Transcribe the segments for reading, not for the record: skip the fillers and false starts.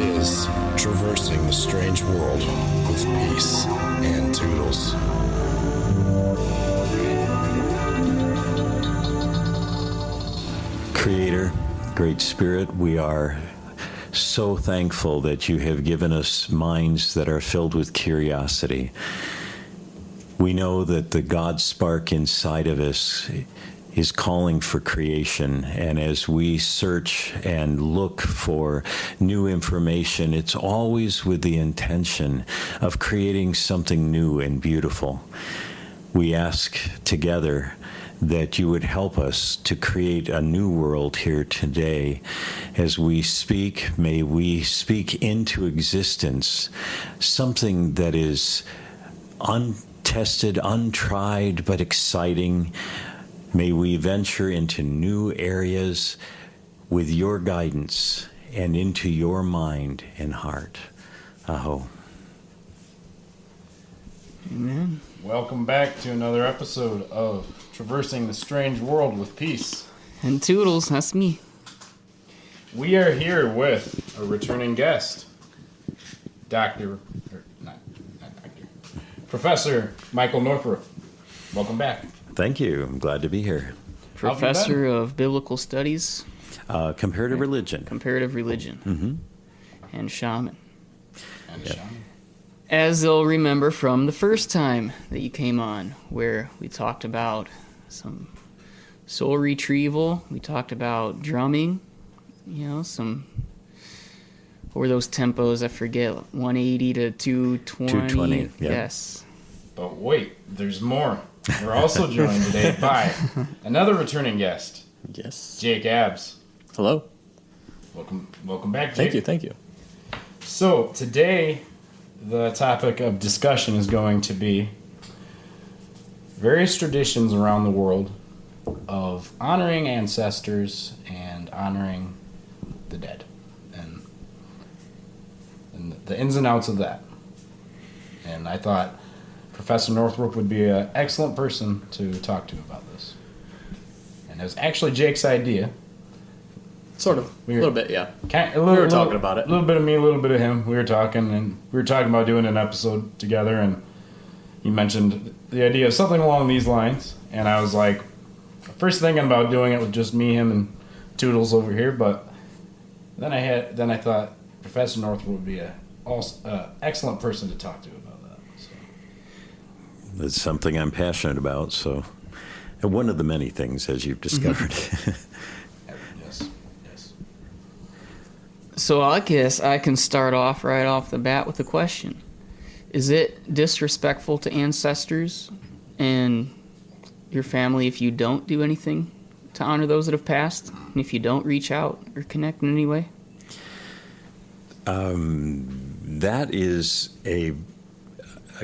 is Traversing the Strange World with Peace and Toodles. Creator, Great Spirit, we are so thankful that you have given us minds that are filled with curiosity. We know that the God spark inside of us is calling for creation, and as we search and look for new information, it's always with the intention of creating something new and beautiful. We ask together that you would help us to create a new world here today. As we speak, may we speak into existence something that is untested, untried, but exciting. May we venture into new areas with your guidance and into your mind and heart. Aho. Amen. Welcome back to another episode of Traversing the Strange World with Peace. And Toodles, that's me. We are here with a returning guest, Professor Michael Northro. Welcome back. Thank you. I'm glad to be here. Professor of Biblical Studies. Comparative religion. Comparative religion. Mm-hmm. And shaman. And a shaman. As they'll remember from the first time that you came on, where we talked about some soul retrieval, we talked about drumming, what were those tempos? I forget, 180 to 220. 220, yeah. Yes. But wait, there's more. We're also joined today by another returning guest, Yes. Jake Abbs. Hello. Welcome back, Jake. Thank you. So today, the topic of discussion is going to be various traditions around the world of honoring ancestors and honoring the dead, and the ins and outs of that. And I thought Professor Northrop would be an excellent person to talk to about this. And it was actually Jake's idea. Sort of. A little bit, yeah. We were talking about it. A little bit of me, a little bit of him. We were talking about doing an episode together, and he mentioned the idea of something along these lines. And I was like, first thinking about doing it with just me, him, and Toodles over here. But then I thought Professor Northro would be an excellent person to talk to about that. So. It's something I'm passionate about, so one of the many things, as you've discovered. Yes. So I guess I can start off right off the bat with a question. Is it disrespectful to ancestors and your family if you don't do anything to honor those that have passed? And if you don't reach out or connect in any way? That is a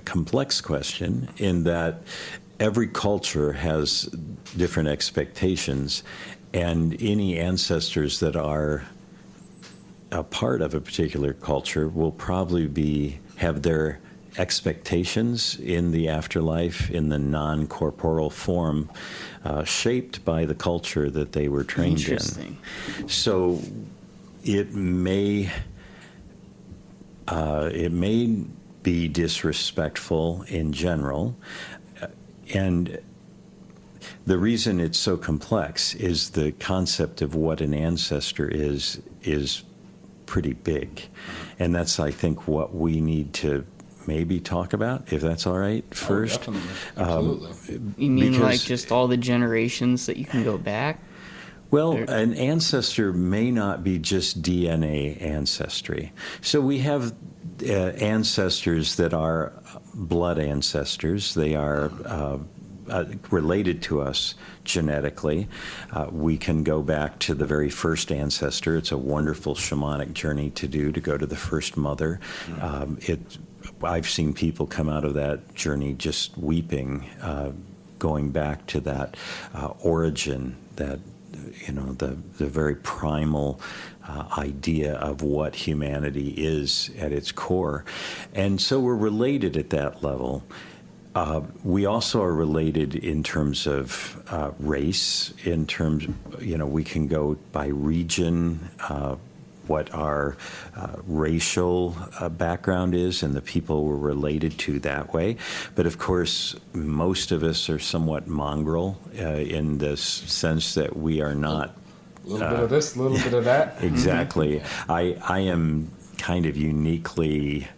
complex question in that every culture has different expectations, and any ancestors that are a part of a particular culture will probably have their expectations in the afterlife in the non-corporeal form shaped by the culture that they were trained in. Interesting. So it may be disrespectful in general, and the reason it's so complex is the concept of what an ancestor is pretty big, and that's, I think, what we need to maybe talk about, if that's all right, first. Oh, definitely. Absolutely. You mean like just all the generations that you can go back? Well, an ancestor may not be just DNA ancestry. So we have ancestors that are blood ancestors. They are related to us genetically. We can go back to the very first ancestor. It's a wonderful shamanic journey to go to the first mother. I've seen people come out of that journey just weeping, going back to that origin, that the very primal idea of what humanity is at its core. And so we're related at that level. We also are related in terms of race, in terms, we can go by region, what our racial background is and the people we're related to that way. But of course, most of us are somewhat mongrel in the sense that we are not. A little bit of this, a little bit of that. Exactly. I am kind of uniquely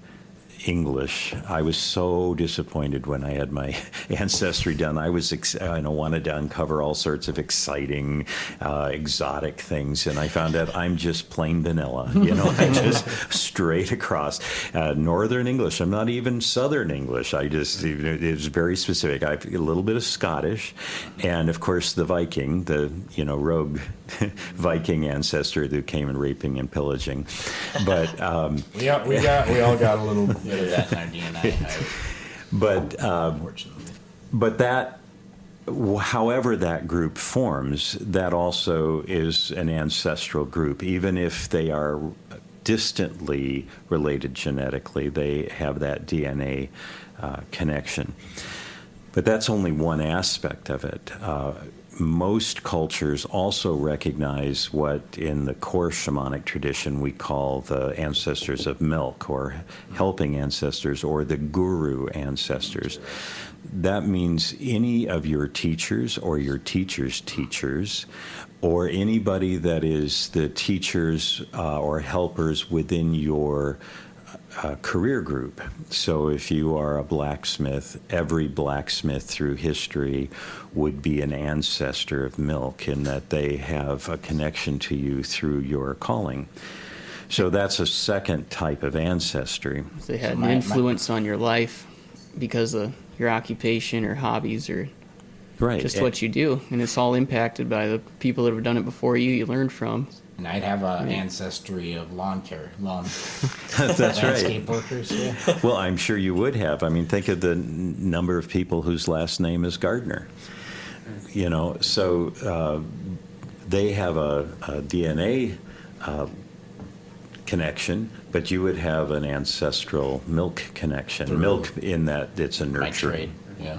English. I was so disappointed when I had my ancestry done. I wanted to uncover all sorts of exciting, exotic things, and I found out I'm just plain vanilla. I just straight across Northern English. I'm not even Southern English. It's very specific. I have a little bit of Scottish, and of course the Viking, the rogue Viking ancestor who came and raping and pillaging. But we all got a little bit of that in our DNA. But that, however that group forms, that also is an ancestral group. Even if they are distantly related genetically, they have that DNA connection. But that's only one aspect of it. Most cultures also recognize what in the core shamanic tradition we call the ancestors of milk, or helping ancestors, or the guru ancestors. That means any of your teachers or your teachers' teachers, or anybody that is the teachers or helpers within your career group. So if you are a blacksmith, every blacksmith through history would be an ancestor of milk in that they have a connection to you through your calling. So that's a second type of ancestry. They had an influence on your life because of your occupation or hobbies or just what you do. And it's all impacted by the people that have done it before you learned from. And I'd have an ancestry of That's landscape right. workers. Yeah. Well, I'm sure you would have. I mean, think of the number of people whose last name is Gardner. So they have a DNA connection, but you would have an ancestral milk connection. Milk in that it's a nurturing. Yeah.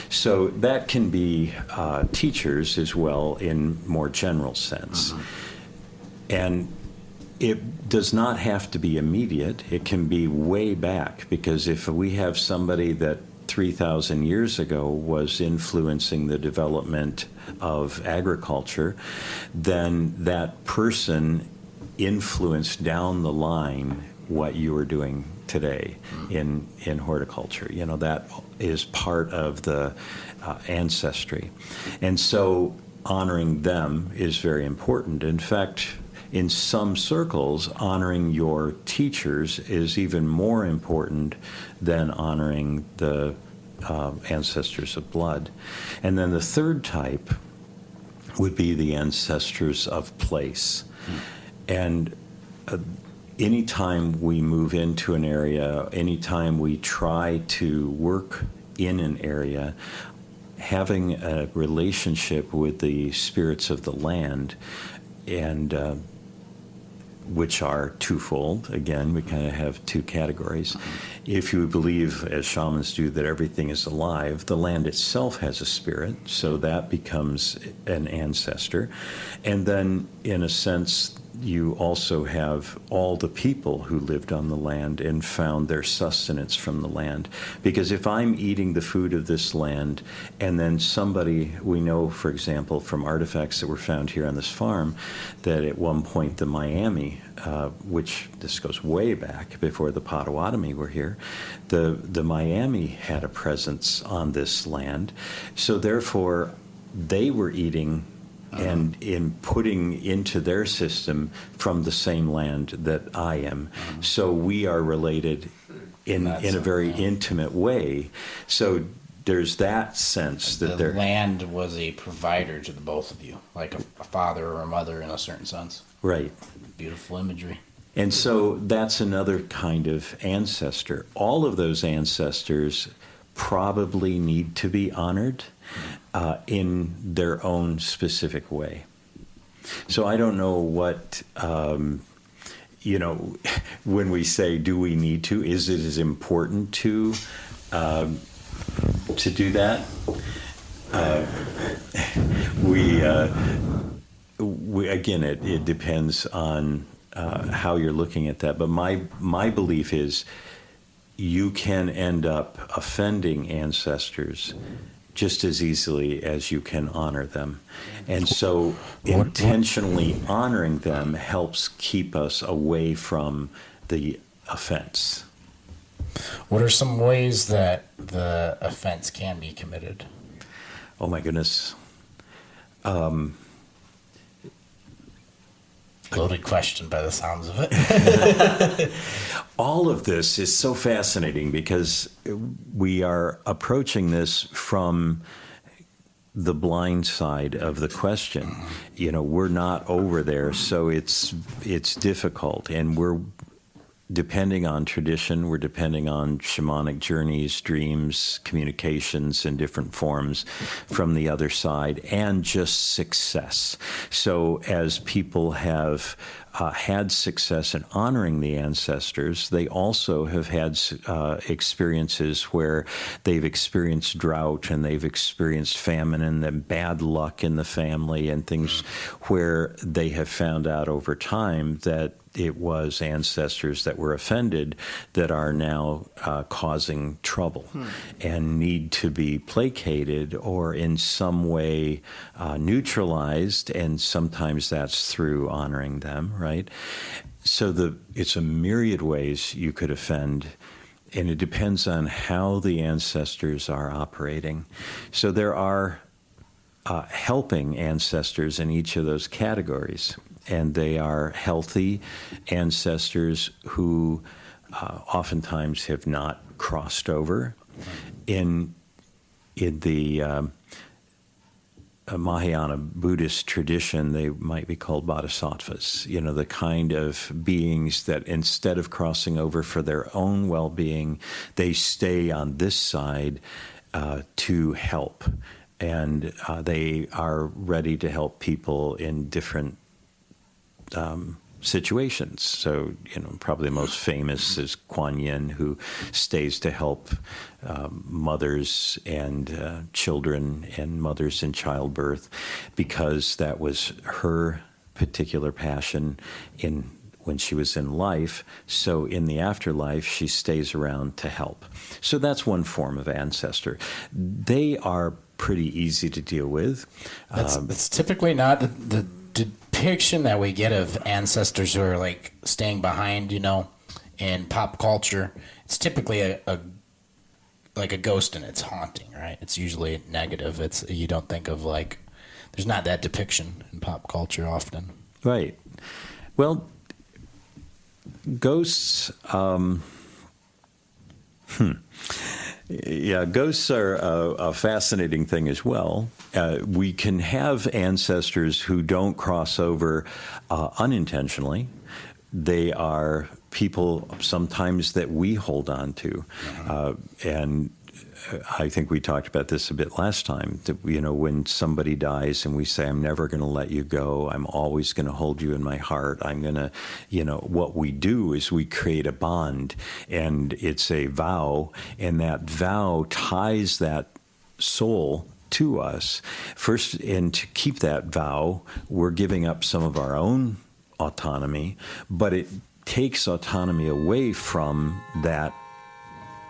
So that can be teachers as well in more general sense. And it does not have to be immediate. It can be way back, because if we have somebody that 3,000 years ago was influencing the development of agriculture, then that person influenced down the line what you are doing today in horticulture. That is part of the ancestry. And so honoring them is very important. In fact, in some circles, honoring your teachers is even more important than honoring the ancestors of blood. And then the third type would be the ancestors of place. And anytime we move into an area, anytime we try to work in an area, having a relationship with the spirits of the land, and which are twofold. Again, we kind of have two categories. If you believe, as shamans do, that everything is alive, the land itself has a spirit, so that becomes an ancestor. And then, in a sense, you also have all the people who lived on the land and found their sustenance from the land. Because if I'm eating the food of this land, and then somebody, we know, for example, from artifacts that were found here on this farm, that at one point the Miami, which this goes way back before the Potawatomi were here, the Miami had a presence on this land. So therefore, they were eating and in putting into their system from the same land that I am. So we are related in a very intimate way. So there's that sense that the land was a provider to the both of you, like a father or a mother in a certain sense. Right. Beautiful imagery. And so that's another kind of ancestor. All of those ancestors probably need to be honored in their own specific way. So I don't know what, when we say, do we need to, is it as important to do that? We again, it depends on how you're looking at that, but my belief is you can end up offending ancestors just as easily as you can honor them. And so intentionally honoring them helps keep us away from the offense. What are some ways that the offense can be committed? Oh my goodness. Loaded question by the sounds of it. All of this is so fascinating because we are approaching this from the blind side of the question. You know, we're not over there, so it's difficult, and we're depending on tradition, we're depending on shamanic journeys, dreams, communications in different forms from the other side, and just success. So as people have had success in honoring the ancestors, they also have had experiences where they've experienced drought and they've experienced famine and then bad luck in the family and things where they have found out over time that it was ancestors that were offended that are now causing trouble and need to be placated or in some way neutralized, and sometimes that's through honoring them, right? So it's a myriad ways you could offend, and it depends on how the ancestors are operating. So there are helping ancestors in each of those categories. And they are healthy ancestors who oftentimes have not crossed over. In the Mahayana Buddhist tradition, they might be called bodhisattvas, you know, the kind of beings that instead of crossing over for their own well-being, they stay on this side to help. And they are ready to help people in different situations. So, you know, probably the most famous is Kuan Yin, who stays to help mothers and children and mothers in childbirth, because that was her particular passion when she was in life. So in the afterlife, she stays around to help. So that's one form of ancestor. They are pretty easy to deal with. That's typically not the depiction that we get of ancestors who are like staying behind, you know, in pop culture. It's typically like a ghost and it's haunting, right? It's usually negative. You don't think of like, there's not that depiction in pop culture often. Right. Well, ghosts, yeah, ghosts are a fascinating thing as well. We can have ancestors who don't cross over unintentionally. They are people sometimes that we hold on to. And I think we talked about this a bit last time, that, you know, when somebody dies and we say, I'm never going to let you go, I'm always going to hold you in my heart, I'm going to, you know, what we do is we create a bond, and it's a vow, and that vow ties that soul to us. First, and to keep that vow, we're giving up some of our own autonomy, but it takes autonomy away from that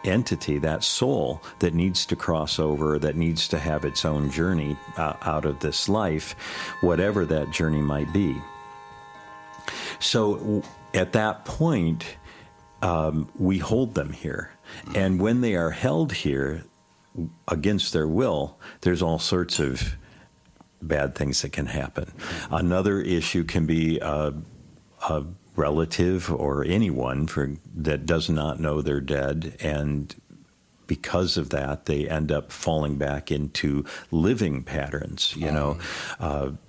entity, that soul that needs to cross over, that needs to have its own journey out of this life, whatever that journey might be. So at that point, we hold them here. And when they are held here against their will, there's all sorts of bad things that can happen. Another issue can be a relative or anyone that does not know they're dead, and because of that, they end up falling back into living patterns, you know,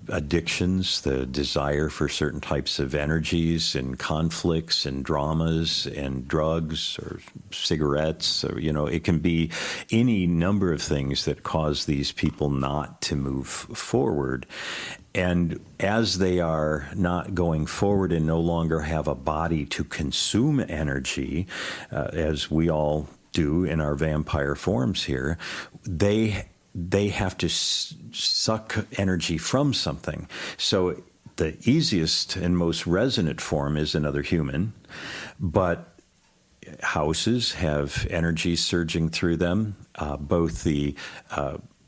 addictions, the desire for certain types of energies and conflicts and dramas and drugs or cigarettes, or, you know, it can be any number of things that cause these people not to move forward. And as they are not going forward and no longer have a body to consume energy, as we all do in our vampire forms here, they have to suck energy from something. So the easiest and most resonant form is another human, but houses have energy surging through them, both the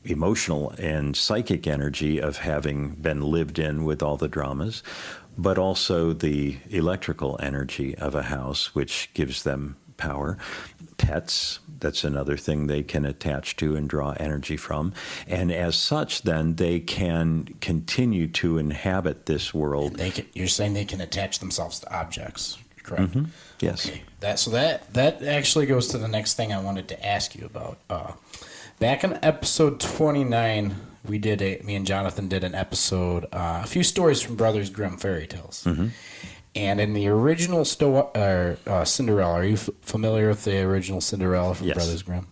emotional and psychic energy of having been lived in with all the dramas, but also the electrical energy of a house, which gives them power. Pets, that's another thing they can attach to and draw energy from. And as such, then, they can continue to inhabit this world. You're saying they can attach themselves to objects, correct? Mm-hmm. Yes. Okay. That actually goes to the next thing I wanted to ask you about. Back in episode 29, me and Jonathan did an episode, a few stories from Brothers Grimm fairy tales. Mm-hmm. And in the original Cinderella, are you familiar with the original Cinderella from Brothers Grimm?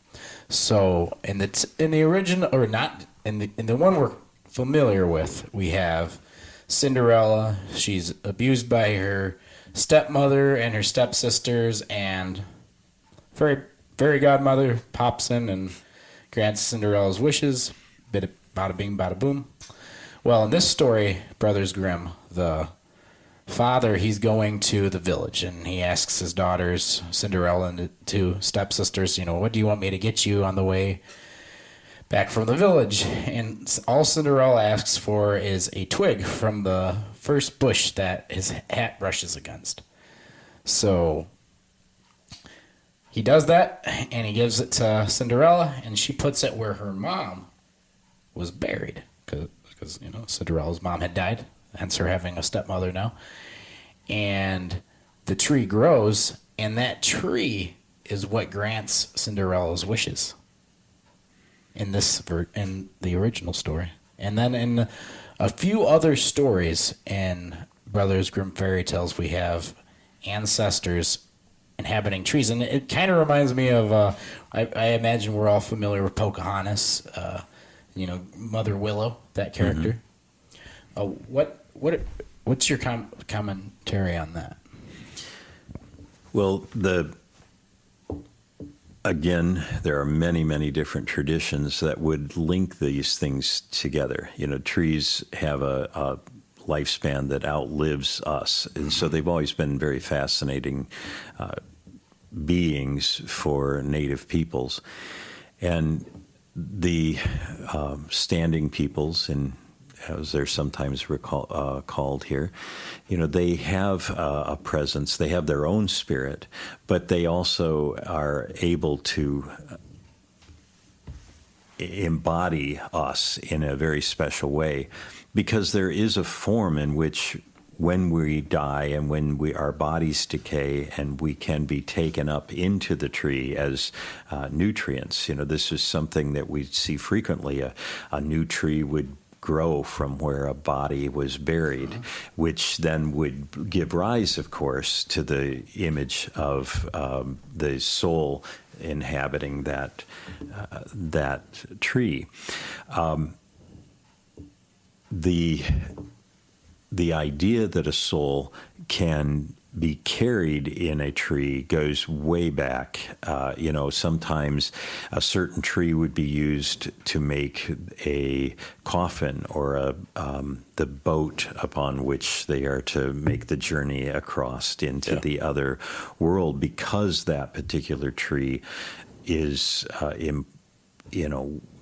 So in the original, or not in the one we're familiar with, we have Cinderella. She's abused by her stepmother and her stepsisters, and fairy godmother pops in and grants Cinderella's wishes. Bada bing, bada boom. Well, in this story, Brothers Grimm, the father, he's going to the village, and he asks his daughters, Cinderella and the two stepsisters, what do you want me to get you on the way back from the village? And all Cinderella asks for is a twig from the first bush that his hat brushes against. So he does that, and he gives it to Cinderella, and she puts it where her mom was buried, because Cinderella's mom had died, hence her having a stepmother now. And the tree grows, and that tree is what grants Cinderella's wishes in the original story. And then in a few other stories in Brothers Grimm fairy tales, we have ancestors inhabiting trees, and it kind of reminds me of I imagine we're all familiar with Pocahontas, Mother Willow, that character. Mm-hmm. What's your commentary on that? Well, again, there are many, many different traditions that would link these things together. Trees have a lifespan that outlives us, and so they've always been very fascinating beings for native peoples. And the standing peoples, and as they're sometimes called here, they have a presence. They have their own spirit, but they also are able to embody us in a very special way, because there is a form in which, when we die and when our bodies decay, and we can be taken up into the tree as nutrients. This is something that we see frequently. A new tree would grow from where a body was buried, which then would give rise, of course, to the image of the soul inhabiting that tree. The idea that a soul can be carried in a tree goes way back. Sometimes a certain tree would be used to make a coffin or the boat upon which they are to make the journey across into the other world, because that particular tree is,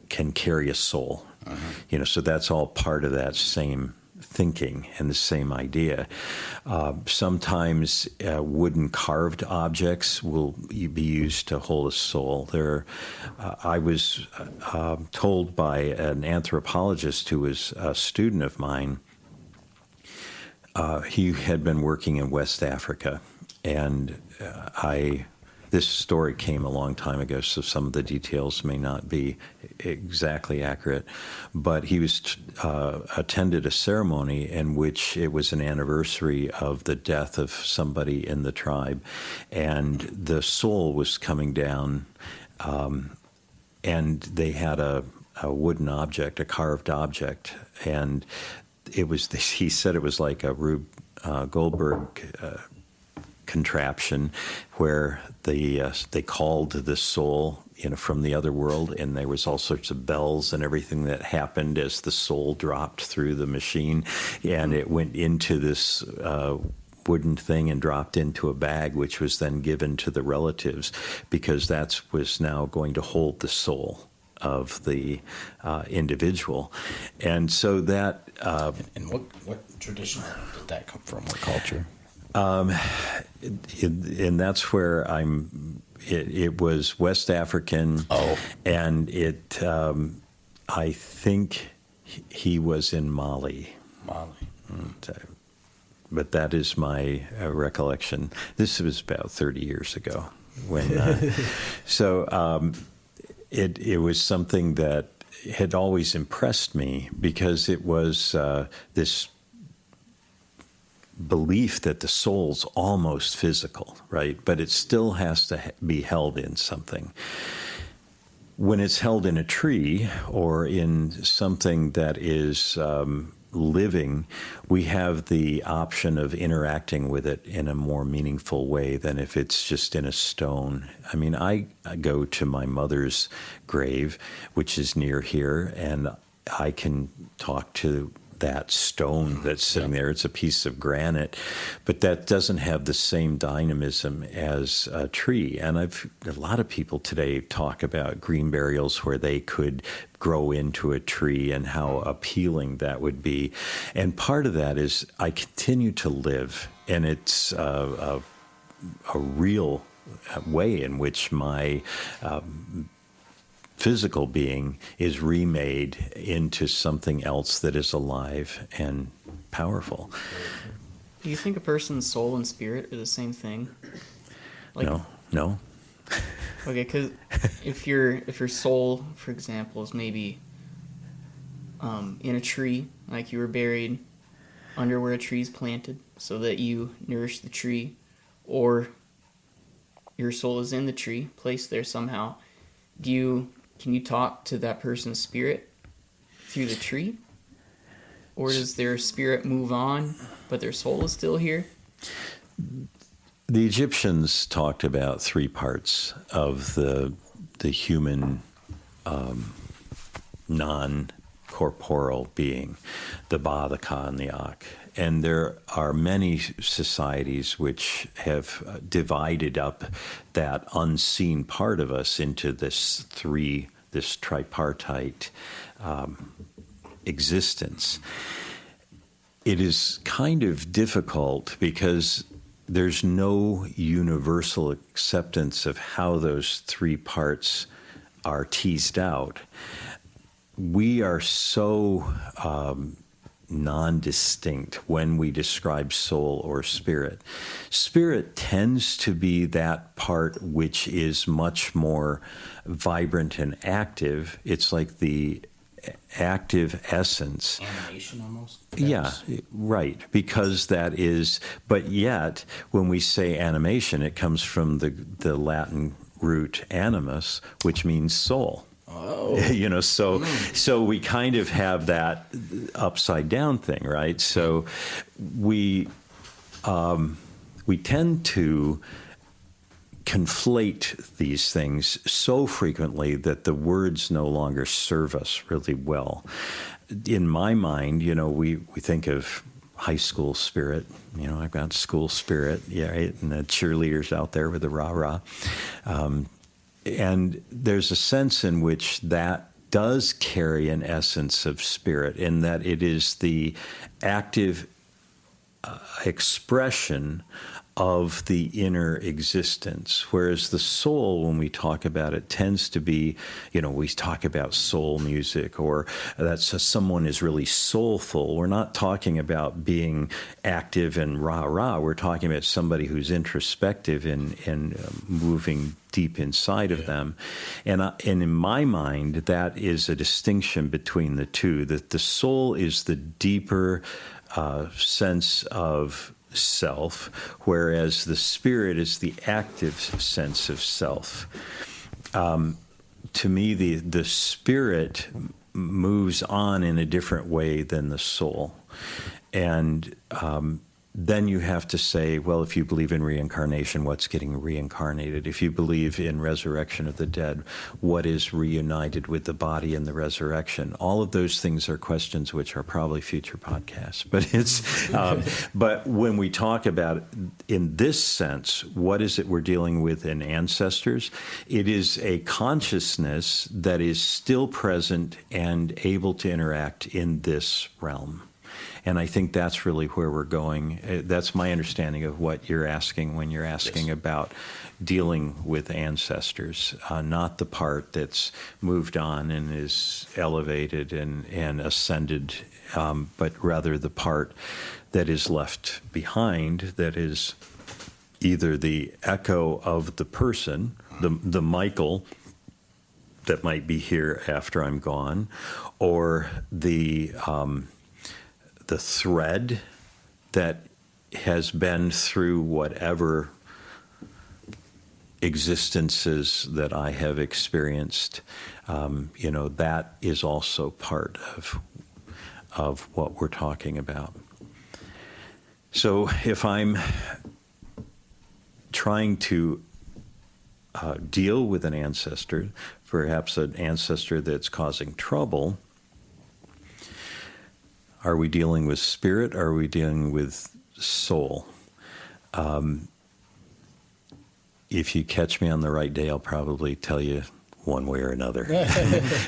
can carry a soul. Uh-huh. So that's all part of that same thinking and the same idea. Sometimes wooden carved objects will be used to hold a soul. I was told by an anthropologist who was a student of mine. He had been working in West Africa, and this story came a long time ago, so some of the details may not be exactly accurate, but he attended a ceremony in which it was an anniversary of the death of somebody in the tribe, and the soul was coming down, and they had a wooden object, a carved object, and he said it was like a Rube Goldberg contraption, where they called the soul from the other world, and there was all sorts of bells and everything that happened as the soul dropped through the machine, and it went into this wooden thing and dropped into a bag, which was then given to the relatives, because that was now going to hold the soul of the individual. And so that... And what tradition did that come from? What culture? And that's where it was West African. Oh. And I think he was in Mali. But that is my recollection. This was about 30 years ago. It was something that had always impressed me, because it was this belief that the soul's almost physical, right? But it still has to be held in something. When it's held in a tree or in something that is living, we have the option of interacting with it in a more meaningful way than if it's just in a stone. I mean, I go to my mother's grave, which is near here, and I can talk to that stone that's sitting there. It's a piece of granite, but that doesn't have the same dynamism as a tree. And a lot of people today talk about green burials where they could grow into a tree and how appealing that would be. And part of that is I continue to live, and it's a real way in which my physical being is remade into something else that is alive and powerful. Do you think a person's soul and spirit are the same thing? No. Okay, because if your soul, for example, is maybe in a tree, like you were buried under where a tree is planted so that you nourish the tree, or your soul is in the tree, placed there somehow, can you talk to that person's spirit through the tree? Or does their spirit move on, but their soul is still here? The Egyptians talked about three parts of the human non-corporeal being, the Ba, the Ka, and the Ak. And there are many societies which have divided up that unseen part of us into this tripartite existence. It is kind of difficult because there's no universal acceptance of how those three parts are teased out. We are so non-distinct when we describe soul or spirit. Spirit tends to be that part which is much more vibrant and active. It's like the active essence. Animation almost? Yeah, right, because that is, but yet when we say animation, it comes from the Latin root animus, which means soul. Oh. So we kind of have that upside down thing, right? So we tend to conflate these things so frequently that the words no longer serve us really well. In my mind, we think of high school spirit. I've got school spirit, yeah, right? And the cheerleaders out there with the rah-rah. And there's a sense in which that does carry an essence of spirit, in that it is the active expression of the inner existence, whereas the soul, when we talk about it, tends to be, we talk about soul music, or that someone is really soulful. We're not talking about being active and rah-rah. We're talking about somebody who's introspective and moving deep inside of them. And in my mind, that is a distinction between the two, that the soul is the deeper sense of self, whereas the spirit is the active sense of self. To me, the spirit moves on in a different way than the soul. And then you have to say, well, if you believe in reincarnation, what's getting reincarnated? If you believe in resurrection of the dead, what is reunited with the body in the resurrection? All of those things are questions which are probably future podcasts. But but when we talk about it in this sense, what is it we're dealing with in ancestors? It is a consciousness that is still present and able to interact in this realm. And I think that's really where we're going. That's my understanding of what you're asking when you're asking about dealing with ancestors, not the part that's moved on and is elevated and ascended, but rather the part that is left behind, that is either the echo of the person, the Michael that might be here after I'm gone, or the thread that has been through whatever existences that I have experienced. That is also part of what we're talking about. So if I'm trying to deal with an ancestor, perhaps an ancestor that's causing trouble, are we dealing with spirit? Or are we dealing with soul? If you catch me on the right day, I'll probably tell you one way or another,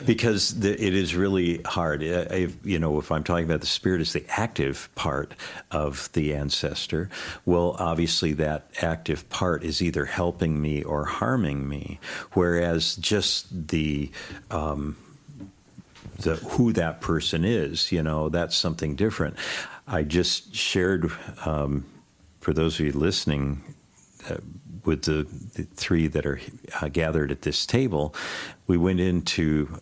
because it is really hard. If I'm talking about the spirit as the active part of the ancestor, well, obviously that active part is either helping me or harming me, whereas just the who that person is, that's something different. I just shared, for those of you listening, with the three that are gathered at this table, we went into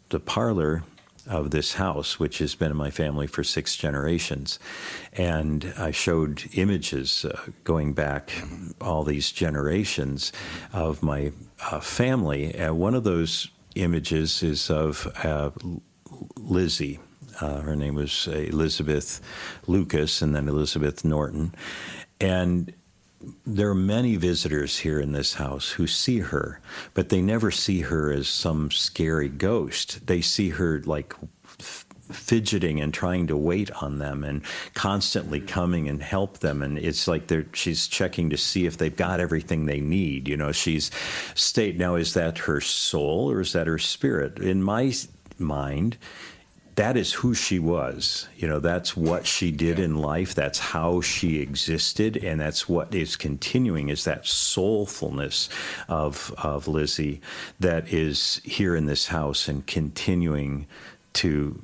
the parlor of this house, which has been in my family for 6 generations. And I showed images going back all these generations of my family. And one of those images is of Lizzie. Her name was Elizabeth Lucas and then Elizabeth Norton. And there are many visitors here in this house who see her, but they never see her as some scary ghost. They see her like fidgeting and trying to wait on them and constantly coming and help them. And it's like she's checking to see if they've got everything they need. She's now, is that her soul or is that her spirit? In my mind, that is who she was. That's what she did in life. That's how she existed. And that's what is continuing, is that soulfulness of Lizzie that is here in this house and continuing to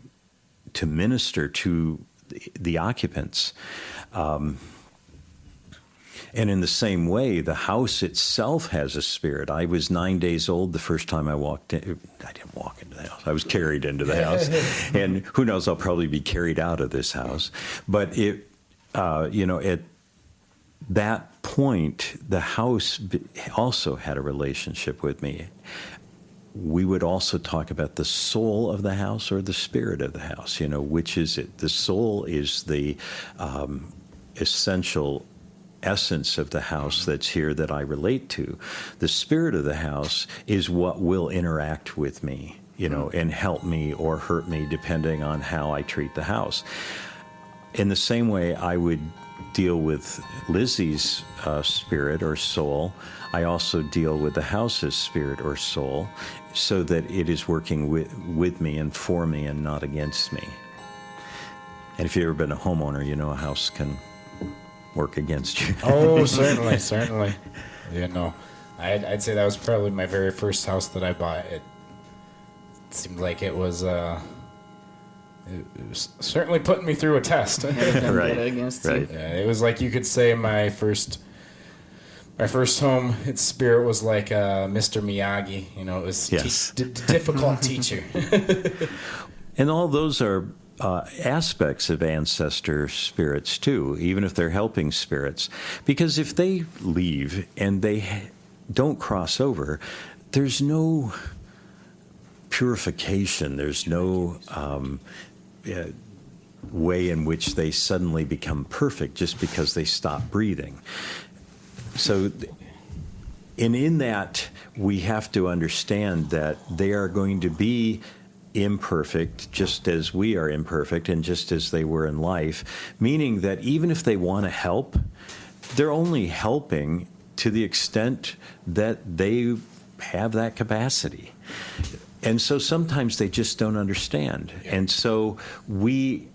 minister to the occupants. And in the same way, the house itself has a spirit. I was 9 days old the first time I walked in. I didn't walk into the house. I was carried into the house. And who knows, I'll probably be carried out of this house. But at that point, the house also had a relationship with me. We would also talk about the soul of the house or the spirit of the house. Which is it? The soul is the essential essence of the house that's here that I relate to. The spirit of the house is what will interact with me, and help me or hurt me depending on how I treat the house. In the same way I would deal with Lizzie's spirit or soul, I also deal with the house's spirit or soul, so that it is working with me and for me and not against me. And if you've ever been a homeowner, a house can work against you. Oh, certainly. I'd say that was probably my very first house that I bought. It seemed like it was certainly putting me through a test. Right. Against you. Yeah, it was like, you could say my first home, its spirit was like Mr. Miyagi. It was Yes. difficult teacher. And all those are aspects of ancestor spirits too, even if they're helping spirits. Because if they leave and they don't cross over, there's no purification, there's no way in which they suddenly become perfect just because they stop breathing. So, and in that, we have to understand that they are going to be imperfect just as we are imperfect and just as they were in life, meaning that even if they want to help, they're only helping to the extent that they have that capacity. And so sometimes they just don't understand. And so we,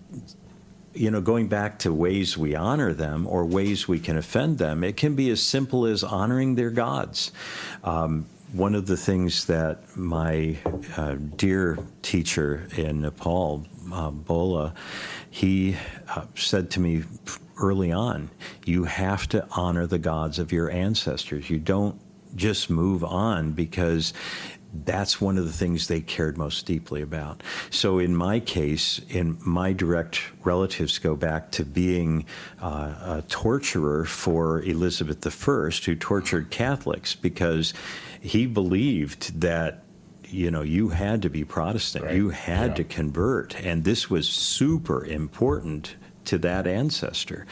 going back to ways we honor them or ways we can offend them, it can be as simple as honoring their gods. One of the things that my dear teacher in Nepal, Bola, he said to me early on, you have to honor the gods of your ancestors. You don't just move on because that's one of the things they cared most deeply about. So in my case, in my direct relatives go back to being a torturer for Elizabeth I, who tortured Catholics because he believed that you had to be Protestant, right. You had to convert, and this was super important to that ancestor.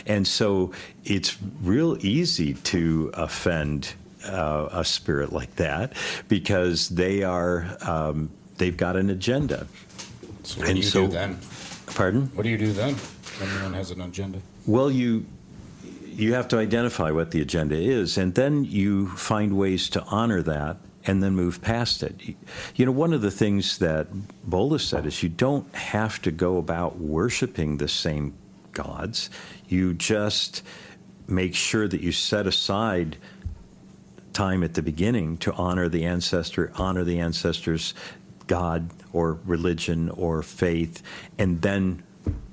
And so it's real easy to offend a spirit like that because they are they've got an agenda. So what do you do then? Pardon? What do you do then when anyone has an agenda? Well, you have to identify what the agenda is, and then you find ways to honor that and then move past it. One of the things that Bola said is you don't have to go about worshiping the same gods. You just make sure that you set aside time at the beginning to honor the ancestor's God or religion or faith, and then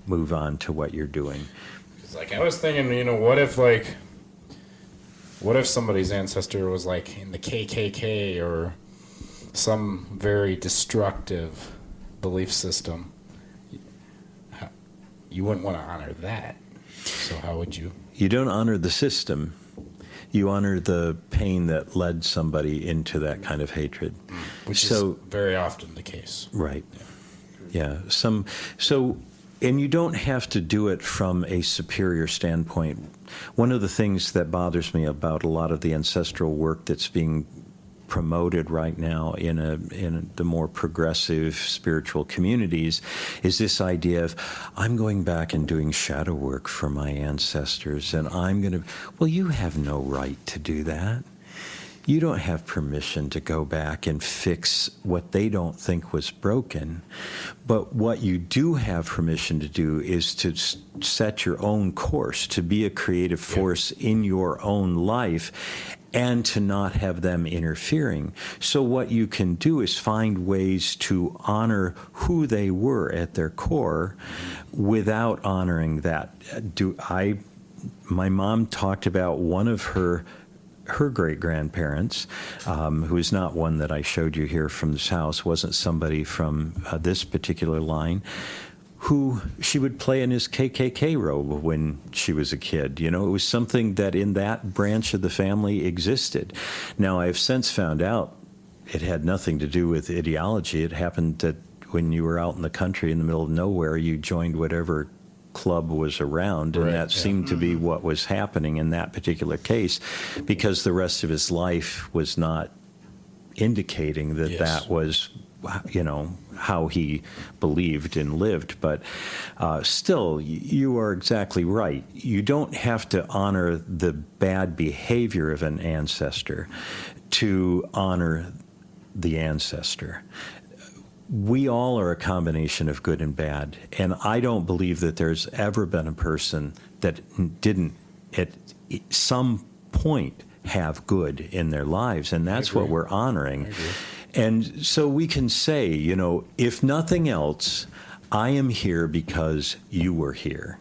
move on to what you're doing. It's like I was thinking, what if somebody's ancestor was like in the KKK or some very destructive belief system? You wouldn't want to honor that. So how would you? You don't honor the system. You honor the pain that led somebody into that kind of hatred. Which is very often the case. Right. Yeah. And you don't have to do it from a superior standpoint. One of the things that bothers me about a lot of the ancestral work that's being promoted right now in the more progressive spiritual communities is this idea of, I'm going back and doing shadow work for my ancestors, and I'm going to, well, you have no right to do that. You don't have permission to go back and fix what they don't think was broken. But what you do have permission to do is to set your own course, to be a creative force in your own life, and to not have them interfering. So what you can do is find ways to honor who they were at their core without honoring that. My mom talked about one of her great-grandparents, who is not one that I showed you here from this house, wasn't somebody from this particular line, who she would play in his KKK robe when she was a kid. It was something that in that branch of the family existed. Now, I have since found out it had nothing to do with ideology. It happened that when you were out in the country in the middle of nowhere, you joined whatever club was around, and that seemed to be what was happening in that particular case, because the rest of his life was not indicating that that was how he believed and lived. But still, you are exactly right. You don't have to honor the bad behavior of an ancestor to honor the ancestor. We all are a combination of good and bad, and I don't believe that there's ever been a person that didn't at some point have good in their lives, and that's what we're honoring. And so we can say, if nothing else, I am here because you were here.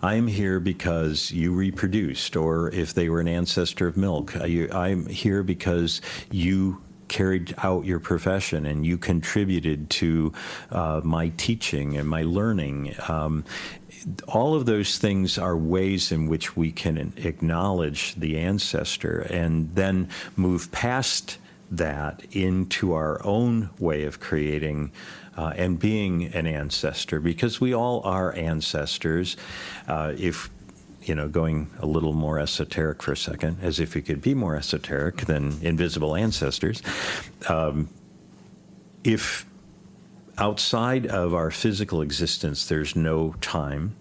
I am here because you reproduced, or if they were an ancestor of milk, I'm here because you carried out your profession and you contributed to my teaching and my learning. All of those things are ways in which we can acknowledge the ancestor and then move past that into our own way of creating and being an ancestor, because we all are ancestors. If going a little more esoteric for a second, as if we could be more esoteric than invisible ancestors. If outside of our physical existence there's no time,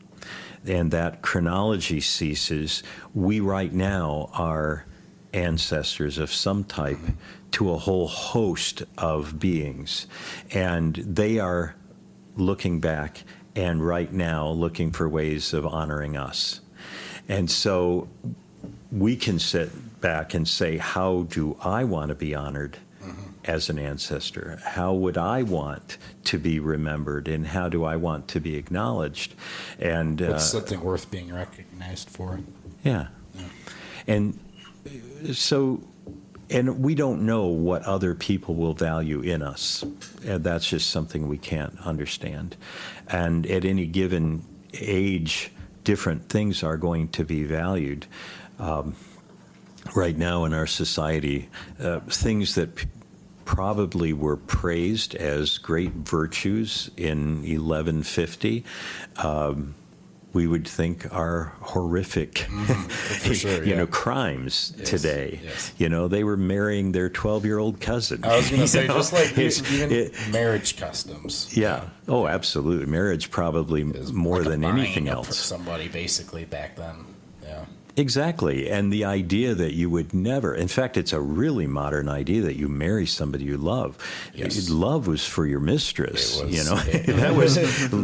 and that chronology ceases, we right now are ancestors of some type to a whole host of beings. And they are looking back and right now looking for ways of honoring us. And so we can sit back and say, how do I want to be honored as an ancestor? How would I want to be remembered, and how do I want to be acknowledged? And What's something worth being recognized for? Yeah. And so, and we don't know what other people will value in us. And that's just something we can't understand. And at any given age, different things are going to be valued. Right now in our society, things that probably were praised as great virtues in 1150, we would think are horrific, For sure, crimes Yes, today. yes. They were marrying their 12-year-old cousin. I was going to say, just like even it- marriage customs. Yeah. Oh, absolutely. Marriage probably Is more like a than buying anything of else. somebody basically back then. Yeah. Exactly. And the idea that you would never, in fact, it's a really modern idea that you marry somebody you love. Yes. Love was for your mistress, It was.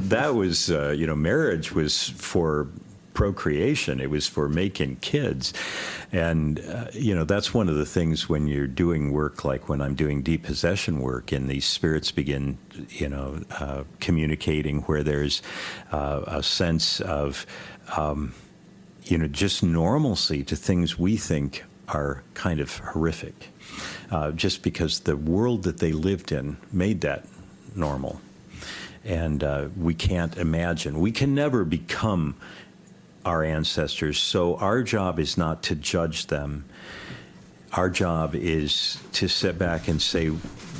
that was, marriage was for procreation. It was for making kids. And, that's one of the things when you're doing work, like when I'm doing depossession work and these spirits begin, communicating where there's a sense of, just normalcy to things we think are kind of horrific, just because the world that they lived in made that normal. And we can't imagine. We can never become our ancestors, so our job is not to judge them. Our job is to sit back and say,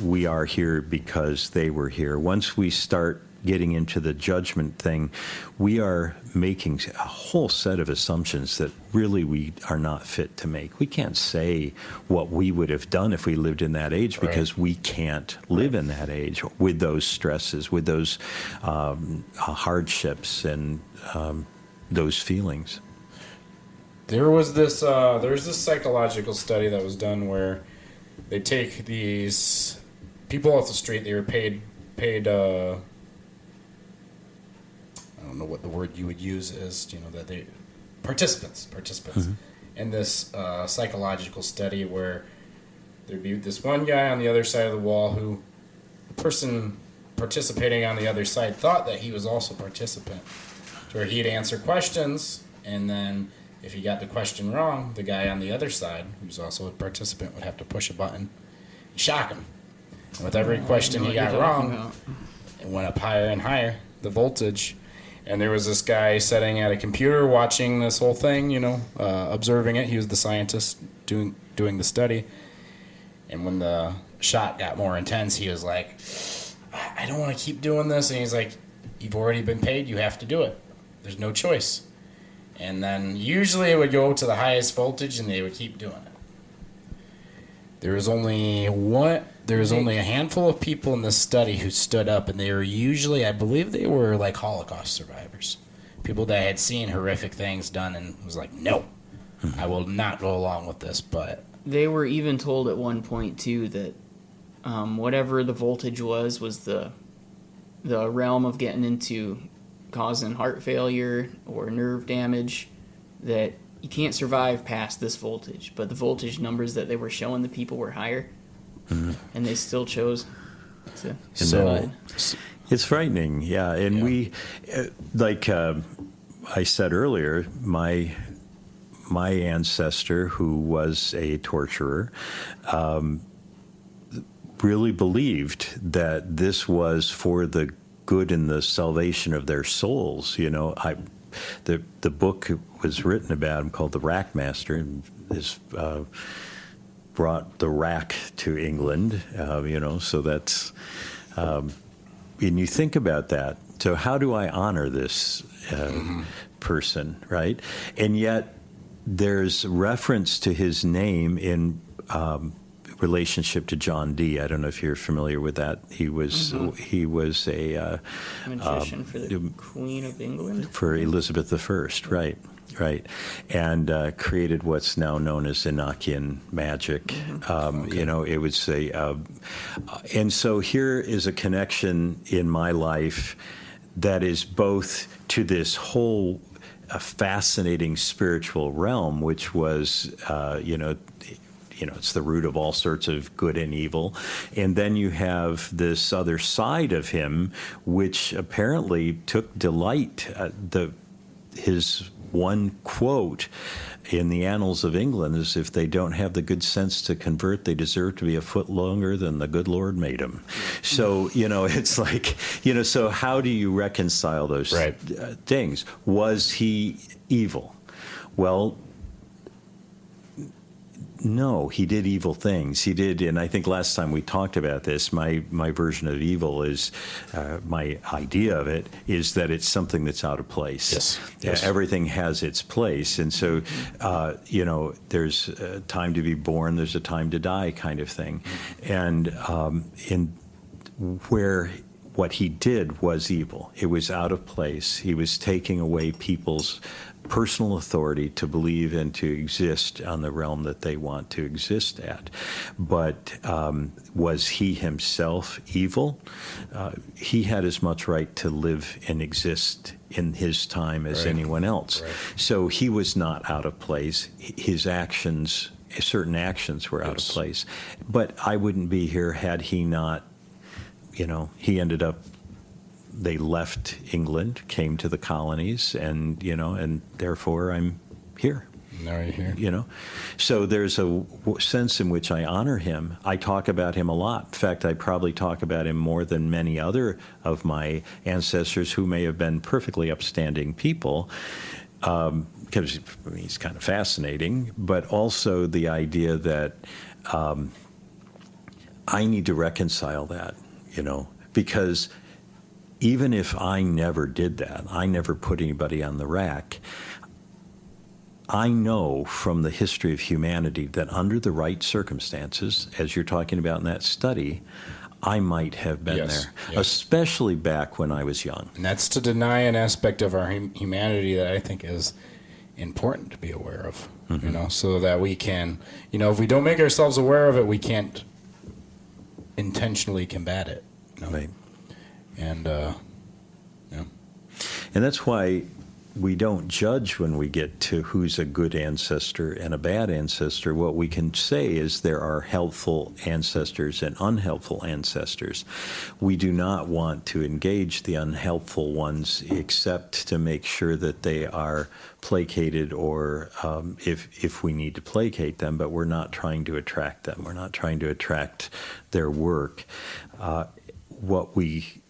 we are here because they were here. Once we start getting into the judgment thing, we are making a whole set of assumptions that really we are not fit to make. We can't say what we would have done if we lived in that age, because we can't live in that age with those stresses, with those hardships and those feelings. There's this psychological study that was done where they take these people off the street. They were paid I don't know what the word you would use is, that they participants in this psychological study where there'd be this one guy on the other side of the wall who the person participating on the other side thought that he was also a participant, where he'd answer questions, and then if he got the question wrong, the guy on the other side, who's also a participant, would have to push a button and shock him. And with every question he got wrong, it went up higher and higher, the voltage. And there was this guy sitting at a computer watching this whole thing, observing it. He was the scientist doing the study. And when the shot got more intense, he was like, I don't want to keep doing this. And he's like, you've already been paid. You have to do it. There's no choice. And then usually it would go to the highest voltage, and they would keep doing it. There was only a handful of people in this study who stood up, and they were usually, I believe they were like Holocaust survivors. People that had seen horrific things done and was like, no, I will not go along with this. But They were even told at one point, too, that whatever the voltage was the realm of getting into causing heart failure or nerve damage, that you can't survive past this voltage. But the voltage numbers that they were showing the people were higher, and they still chose to survive. It's frightening, yeah. And we, like I said earlier, my ancestor, who was a torturer, really believed that this was for the good and the salvation of their souls. The book was written about him called The Rack Master, and his brought the rack to England, so that's, and you think about that. So how do I honor this person, right? And yet there's reference to his name in relationship to John Dee. I don't know if you're familiar with that. He was a magician for the Queen of England. For Elizabeth I, right, and created what's now known as Enochian magic. It would say, and so here is a connection in my life that is both to this whole fascinating spiritual realm, which was, it's the root of all sorts of good and evil. And then you have this other side of him, which apparently took delight. His one quote in the annals of England is, if they don't have the good sense to convert, they deserve to be a foot longer than the good Lord made them. So, it's like, so how do you reconcile those things? Was he evil? Well, no, he did evil things. He did, and I think last time we talked about this, my version of evil is, my idea of it is that it's something that's out of place. Yes. Everything has its place. And so, there's a time to be born, there's a time to die kind of thing. And what he did was evil. It was out of place. He was taking away people's personal authority to believe and to exist on the realm that they want to exist at. But was he himself evil? He had as much right to live and exist in his time as anyone else. Right. So he was not out of place. His actions, certain actions were out of place. But I wouldn't be here had he not, he ended up, they left England, came to the colonies, and and therefore I'm here. Now you're here. So there's a sense in which I honor him. I talk about him a lot. In fact, I probably talk about him more than many other of my ancestors who may have been perfectly upstanding people, because he's kind of fascinating, but also the idea that I need to reconcile that, because even if I never did that, I never put anybody on the rack, I know from the history of humanity that under the right circumstances, as you're talking about in that study, I might have been there, especially back when I was young. And that's to deny an aspect of our humanity that I think is important to be aware of, so that we can, if we don't make ourselves aware of it, we can't intentionally combat it. Right. And, And that's why we don't judge when we get to who's a good ancestor and a bad ancestor. What we can say is there are helpful ancestors and unhelpful ancestors. We do not want to engage the unhelpful ones except to make sure that they are placated, or if we need to placate them, but we're not trying to attract them. We're not trying to attract their work. What we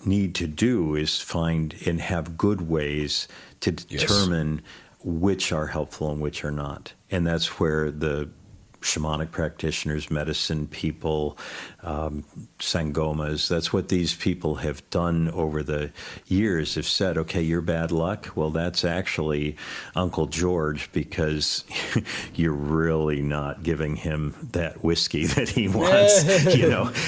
need to do is find and have good ways to determine which are helpful and which are not. And that's where the shamanic practitioners, medicine people, sangomas, that's what these people have done over the years, have said, okay, you're bad luck. Well, that's actually Uncle George, because you're really not giving him that whiskey that he wants,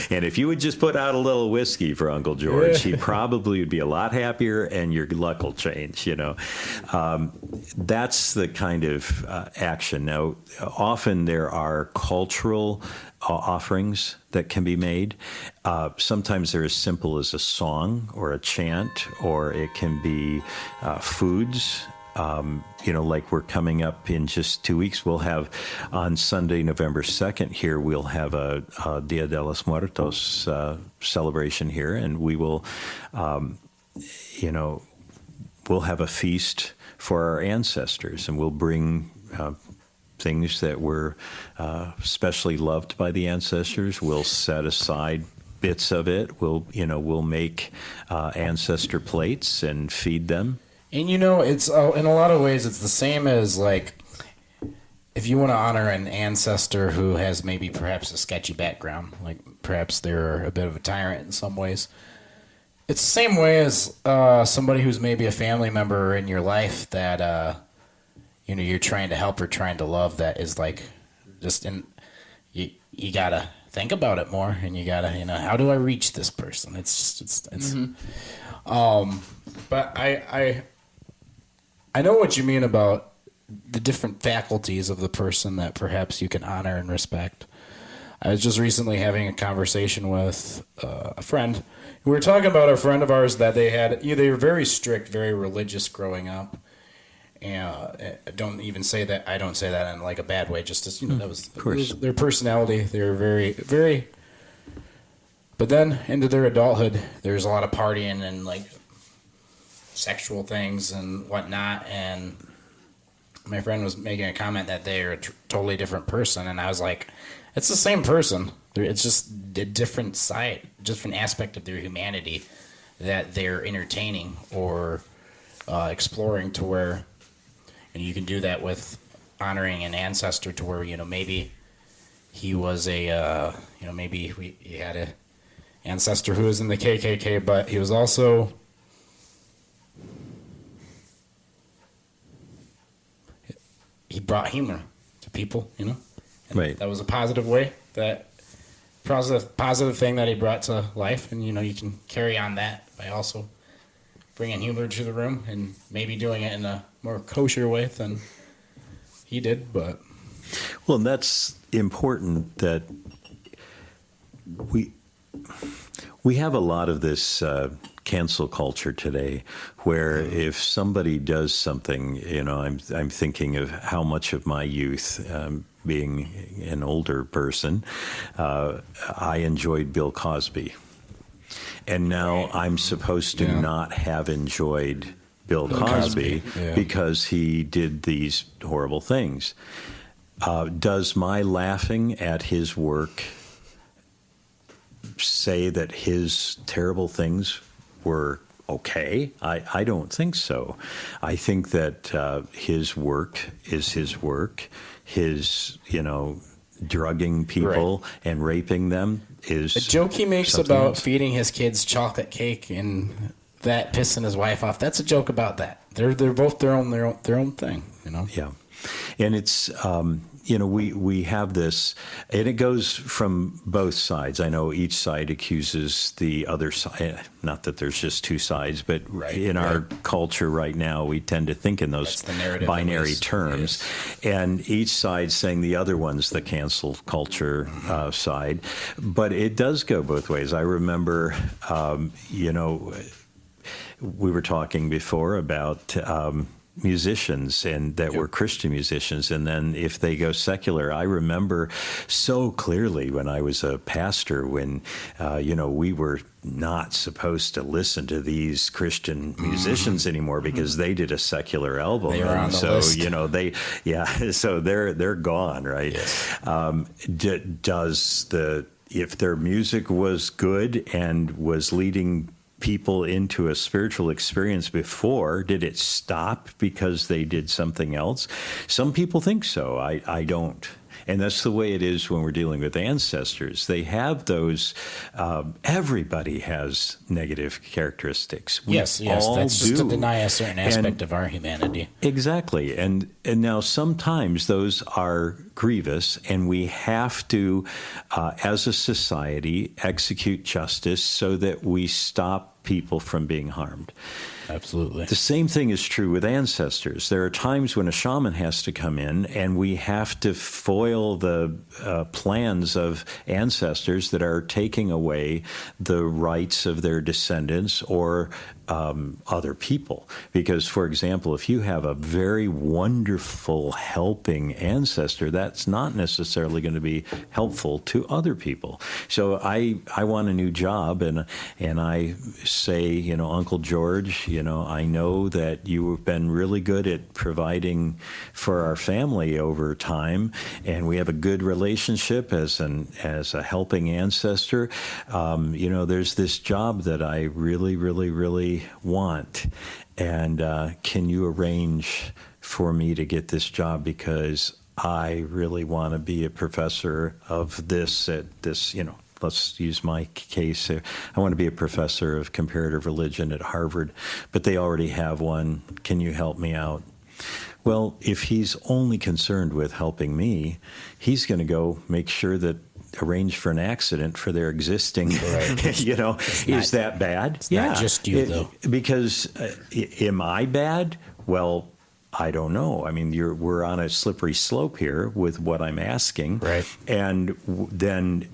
And if you would just put out a little whiskey for Uncle George, he probably would be a lot happier and your luck will change, That's the kind of action. Now, often there are cultural offerings that can be made. Sometimes they're as simple as a song or a chant, or it can be foods. Like we're coming up in just 2 weeks, we'll have on Sunday, November 2nd here, we'll have a Dia de los Muertos celebration here, and we will, we'll have a feast for our ancestors, and we'll bring things that were especially loved by the ancestors. We'll set aside bits of it. We'll make ancestor plates and feed them. And it's in a lot of ways it's the same as if you want to honor an ancestor who has maybe perhaps a sketchy background, like perhaps they're a bit of a tyrant in some ways, it's the same way as somebody who's maybe a family member in your life that you're trying to help or trying to love. That is like just you gotta think about it more, and you gotta how do I reach this person? But I know what you mean about the different faculties of the person that perhaps you can honor and respect. I was just recently having a conversation with a friend. We were talking about a friend of ours that they were very strict, very religious growing up. And I don't say that in like a bad way, just as, that was their personality. They were very, very, but then into their adulthood, there's a lot of partying and like sexual things and whatnot. And my friend was making a comment that they're a totally different person. And I was like, it's the same person. It's just a different aspect of their humanity that they're entertaining or exploring, to where, and you can do that with honoring an ancestor, to where, maybe he was maybe he had a ancestor who was in the KKK, but he was also he brought humor to people, And Right. that was a positive way, that positive thing that he brought to life. And, you can carry on that by also bringing humor to the room and maybe doing it in a more kosher way than he did. But Well, that's important, that we have a lot of this cancel culture today, where if somebody does something, I'm thinking of how much of my youth, being an older person, I enjoyed Bill Cosby. And now I'm supposed to not have enjoyed Bill Cosby because he did these horrible things. Does my laughing at his work say that his terrible things were okay? I don't think so. I think that his work is his work. His, drugging people and raping them is the joke he makes about else. Feeding his kids chocolate cake and that pissing his wife off. That's a joke about that. They're both their own thing. Yeah, and it's we have this, and it goes from both sides. I know each side accuses the other side. Not that there's just two sides, but in our culture right now, we tend to think in those binary terms. Yes. And each side saying the other one's the cancel culture side. But it does go both ways. I remember, we were talking before about musicians and that were Christian musicians, and then if they go secular. I remember so clearly when I was a pastor, when we were not supposed to listen to these Christian musicians anymore because they did a secular album. They were on the list. So they're gone, right? Yes. If their music was good and was leading people into a spiritual experience before, did it stop because they did something else? Some people think so. I don't. And that's the way it is when we're dealing with ancestors. They have those, everybody has negative characteristics. Yes. That's just to deny a certain aspect of our humanity. Exactly. And now sometimes those are grievous, and we have to, as a society, execute justice so that we stop people from being harmed. Absolutely. The same thing is true with ancestors. There are times when a shaman has to come in, and we have to foil the plans of ancestors that are taking away the rights of their descendants or other people. Because, for example, if you have a very wonderful, helping ancestor, that's not necessarily going to be helpful to other people. So I want a new job, and I say, Uncle George, I know that you have been really good at providing for our family over time, and we have a good relationship as a helping ancestor. There's this job that I really, really, really want, and can you arrange for me to get this job, because I really want to be a professor of this at this, let's use my case. I want to be a professor of comparative religion at Harvard, but they already have one. Can you help me out? Well, if he's only concerned with helping me, he's going to go make sure that arrange for an accident for their existing, is that bad? It's not just you, though. Because am I bad? Well, I don't know. I mean, we're on a slippery slope here with what I'm asking. Right. And then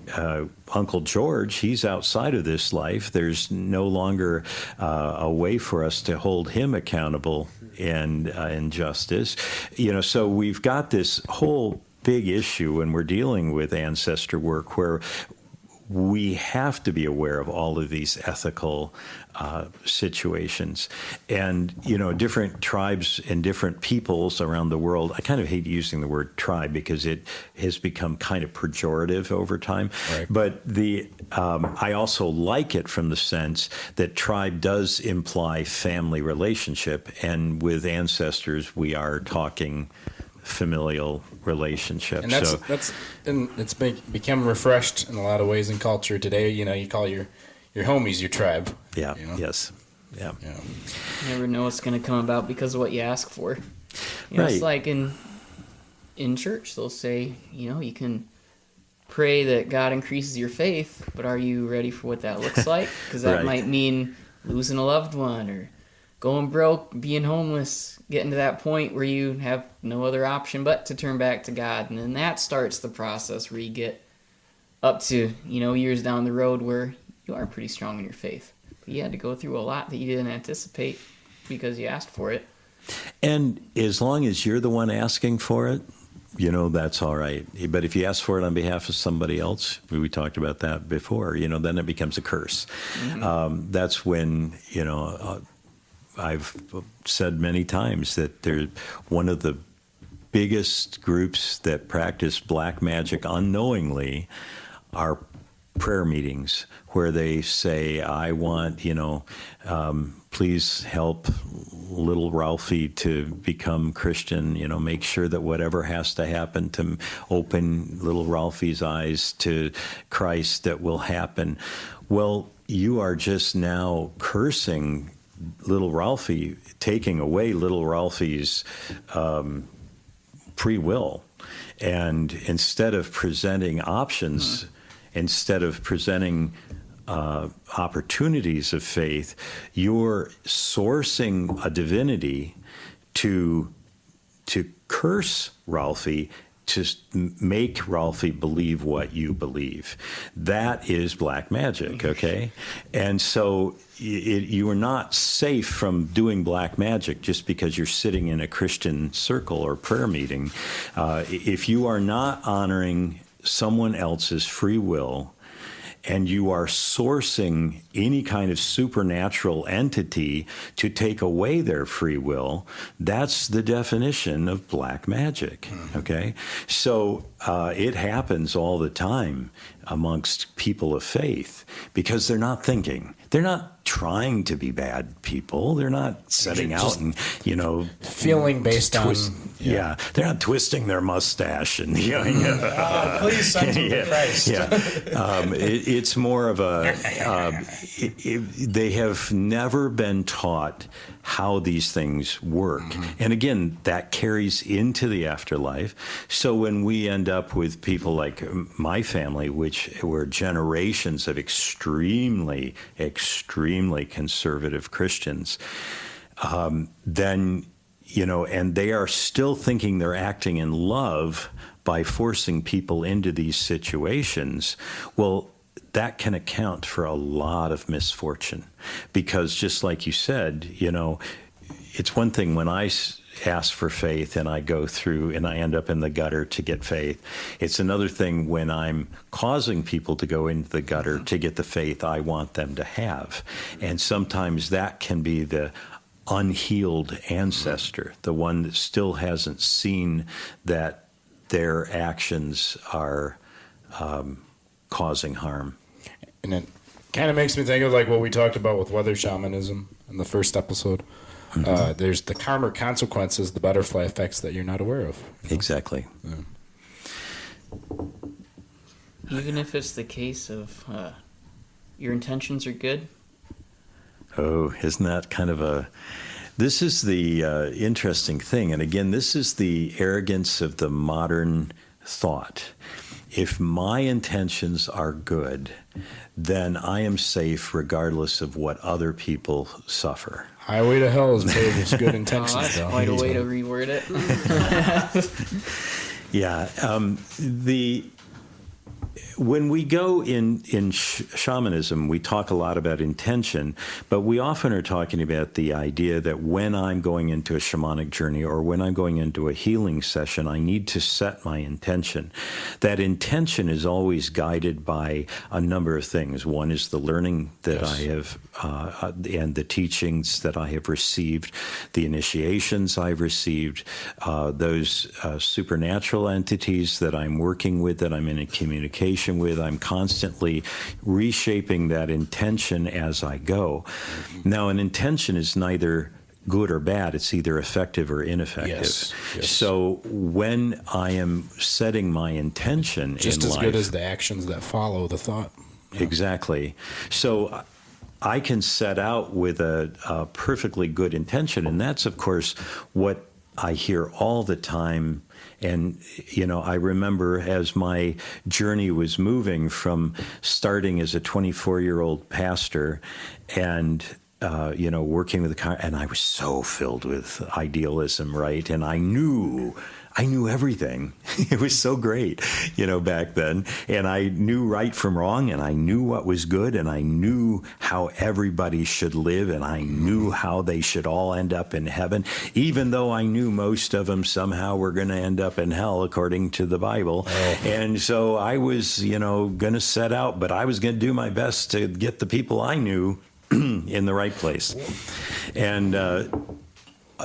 Uncle George, he's outside of this life. There's no longer a way for us to hold him accountable in justice. So we've got this whole big issue when we're dealing with ancestor work where we have to be aware of all of these ethical situations. And, different tribes and different peoples around the world, I kind of hate using the word tribe because it has become kind of pejorative over time. Right. But I also like it from the sense that tribe does imply family relationship. And with ancestors, we are talking familial relationship. And it's become refreshed in a lot of ways in culture today. You call your homies your tribe. Yeah. Yes. Yeah. Yeah. You never know what's going to come about because of what you ask for. Right. It's like in church, they'll say, you can pray that God increases your faith, but are you ready for what that looks like? Because that Right. might mean losing a loved one or going broke, being homeless, getting to that point where you have no other option but to turn back to God. And then that starts the process where you get up to, years down the road where you are pretty strong in your faith. But you had to go through a lot that you didn't anticipate because you asked for it. And as long as you're the one asking for it, that's all right. But if you ask for it on behalf of somebody else, we talked about that before, then it becomes a curse. Mm-hmm. That's when, I've said many times that they're one of the biggest groups that practice black magic unknowingly are prayer meetings where they say, I want, please help little Ralphie to become Christian, make sure that whatever has to happen to open little Ralphie's eyes to Christ that will happen. Well, you are just now cursing little Ralphie, taking away little Ralphie's free will. And instead of presenting options, instead of presenting opportunities of faith, you're sourcing a divinity to curse Ralphie, to make Ralphie believe what you believe. That is black magic, okay? And so you are not safe from doing black magic just because you're sitting in a Christian circle or prayer meeting. If you are not honoring someone else's free will, and you are sourcing any kind of supernatural entity to take away their free will, that's the definition of black magic, okay? So it happens all the time amongst people of faith because they're not thinking. They're not trying to be bad people. They're not setting out and, feeling based on... Yeah, they're not twisting their mustache and please, sons of Christ. It's more of a. They have never been taught how these things work, and again, that carries into the afterlife. So when we end up with people like my family, which were generations of extremely conservative Christians, then. And they are still thinking they're acting in love by forcing people into these situations. Well, that can account for a lot of misfortune because just like you said, it's one thing when I ask for faith and I go through and I end up in the gutter to get faith. It's another thing when I'm causing people to go into the gutter to get the faith I want them to have. And sometimes that can be the unhealed ancestor, the one that still hasn't seen that their actions are causing harm. And it kind of makes me think of like what we talked about with weather shamanism in the first episode. there's the karma consequences, the butterfly effects that you're not aware of. Exactly. Even if it's the case of your intentions are good. Oh, isn't that kind of a... This is the interesting thing. And again, this is the arrogance of the modern thought. If my intentions are good, then I am safe regardless of what other people suffer. Highway to hell is paved with good Oh, intentions. that's though. quite a way to reword it. Yeah. When we go in shamanism, we talk a lot about intention, but we often are talking about the idea that when I'm going into a shamanic journey or when I'm going into a healing session, I need to set my intention. That intention is always guided by a number of things. One is the learning that I have and the teachings that I have received, the initiations I've received, those supernatural entities that I'm working with, that I'm in a communication with. I'm constantly reshaping that intention as I go. Now, an intention is neither good or bad. It's either effective or ineffective. Yes. So when I am setting my intention Just in as life, good as the actions that follow the thought. exactly. So I can set out with a perfectly good intention, and that's, of course, what I hear all the time. And, I remember as my journey was moving from starting as a 24-year-old pastor and, working with and I was so filled with idealism, right? And I knew everything. It was so great, back then. And I knew right from wrong, and I knew what was good, and I knew how everybody should live, and I knew how they should all end up in heaven, even though I knew most of them somehow were going to end up in hell, according to the Bible. Oh. And so I was, going to set out, but I was going to do my best to get the people I knew in the right place. And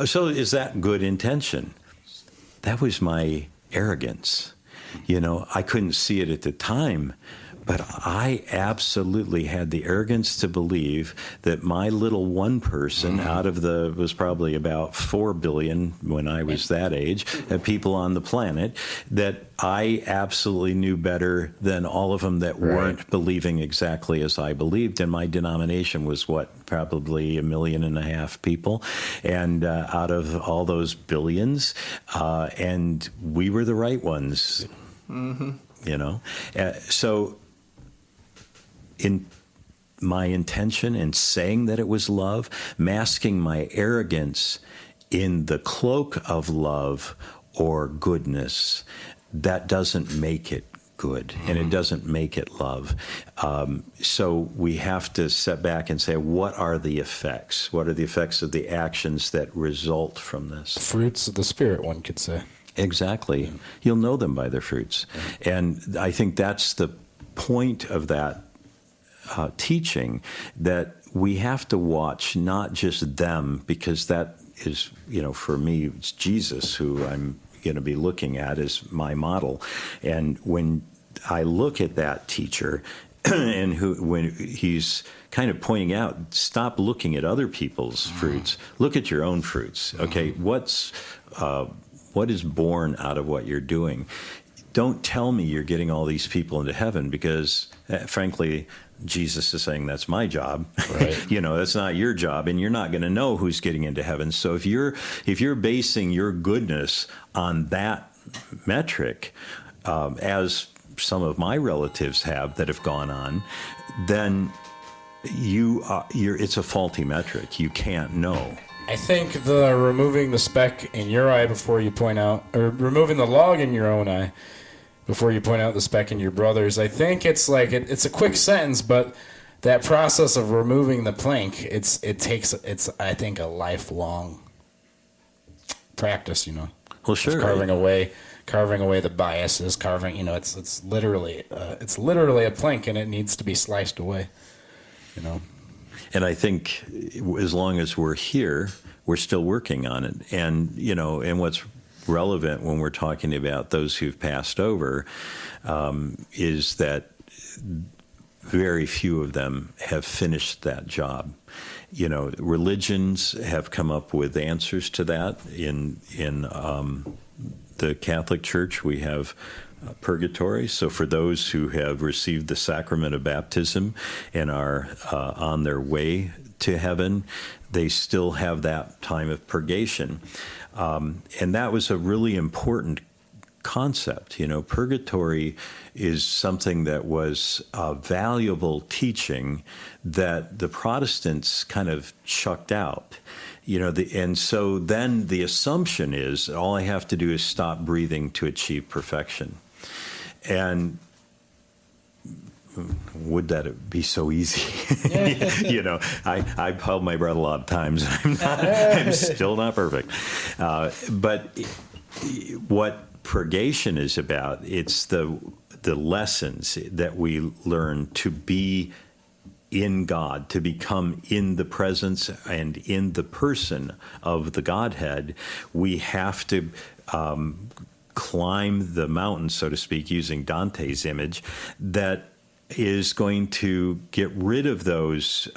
so is that good intention? That was my arrogance. I couldn't see it at the time, but I absolutely had the arrogance to believe that my little one person out of was probably about 4 billion when I was that age, people on the planet, that I absolutely knew better than all of them that weren't believing exactly as I believed. And my denomination was probably 1.5 million people. And out of all those billions, and we were the right ones, so in my intention in saying that it was love, masking my arrogance in the cloak of love or goodness, that doesn't make it good, and it doesn't make it love. So we have to step back and say, what are the effects? What are the effects of the actions that result from this? Fruits of the Spirit, one could say. Exactly. Yeah. You'll know them by their fruits. Yeah. And I think that's the point of that teaching, that we have to watch not just them, because that is, for me, it's Jesus who I'm going to be looking at as my model. And when I look at that teacher and when he's kind of pointing out, stop looking at other people's fruits, look at your own fruits. Okay, what is born out of what you're doing? Don't tell me you're getting all these people into heaven, because frankly, Jesus is saying that's my job. Right. That's not your job, and you're not going to know who's getting into heaven. So if you're basing your goodness on that metric, as some of my relatives have that have gone on, then it's a faulty metric. You can't know. I think the removing the speck in your eye before you point out, or removing the log in your own eye before you point out the speck in your brother's, I think it's like it's a quick sentence, but that process of removing the plank, it's I think a lifelong practice. Well, sure. Carving away the biases, it's literally a plank, and it needs to be sliced away. And I think as long as we're here, we're still working on it. And, and what's relevant when we're talking about those who've passed over is that very few of them have finished that job. You know, religions have come up with answers to that. In the Catholic Church, we have purgatory. So for those who have received the sacrament of baptism and are on their way to heaven, they still have that time of purgation. And that was a really important concept. You know, purgatory is something that was a valuable teaching that the Protestants kind of chucked out. You know, and so then the assumption is all I have to do is stop breathing to achieve perfection. And would that be so easy? You know, I've held my breath a lot of times. I'm still not perfect. But what purgation is about, it's the lessons that we learn to be in God, to become in the presence and in the person of the Godhead. We have to climb the mountain, so to speak, using Dante's image, that is going to get rid of those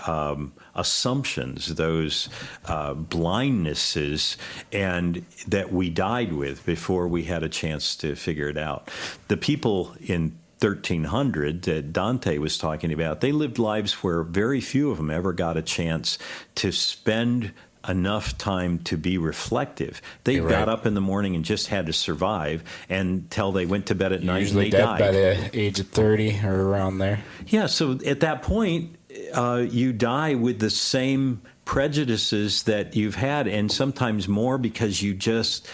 assumptions, those blindnesses, and that we died with before we had a chance to figure it out. The people in 1300 that Dante was talking about, they lived lives where very few of them ever got a chance to spend enough time to be reflective. They got up in the morning and just had to survive until they went to bed at night and they died. By the age of 30 or around there. Yeah, so at that point, you die with the same prejudices that you've had, and sometimes more, because you just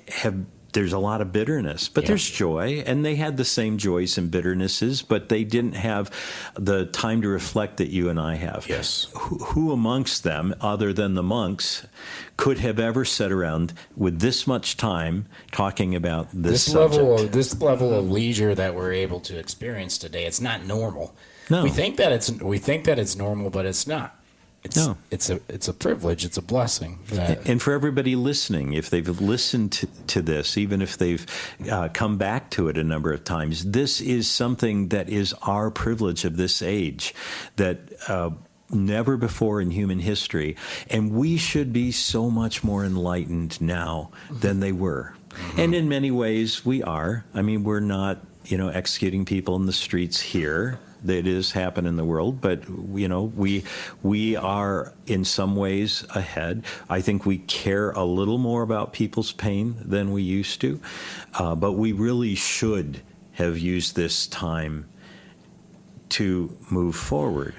have. There's a lot of bitterness, but there's joy, and they had the same joys and bitternesses, but they didn't have the time to reflect that you and I have. Yes. Who amongst them, other than the monks, could have ever sat around with this much time talking about this subject? This level of leisure that we're able to experience today, it's not normal. No. We think that it's normal, but it's not. It's a privilege. It's a blessing. And for everybody listening, if they've listened to this, even if they've come back to it a number of times, this is something that is our privilege of this age, that never before in human history. And we should be so much more enlightened now than they were. Mm-hmm. And in many ways, we are. I mean, we're not, executing people in the streets here. That is happen in the world, but we are in some ways ahead. I think we care a little more about people's pain than we used to, but we really should have used this time to move forward.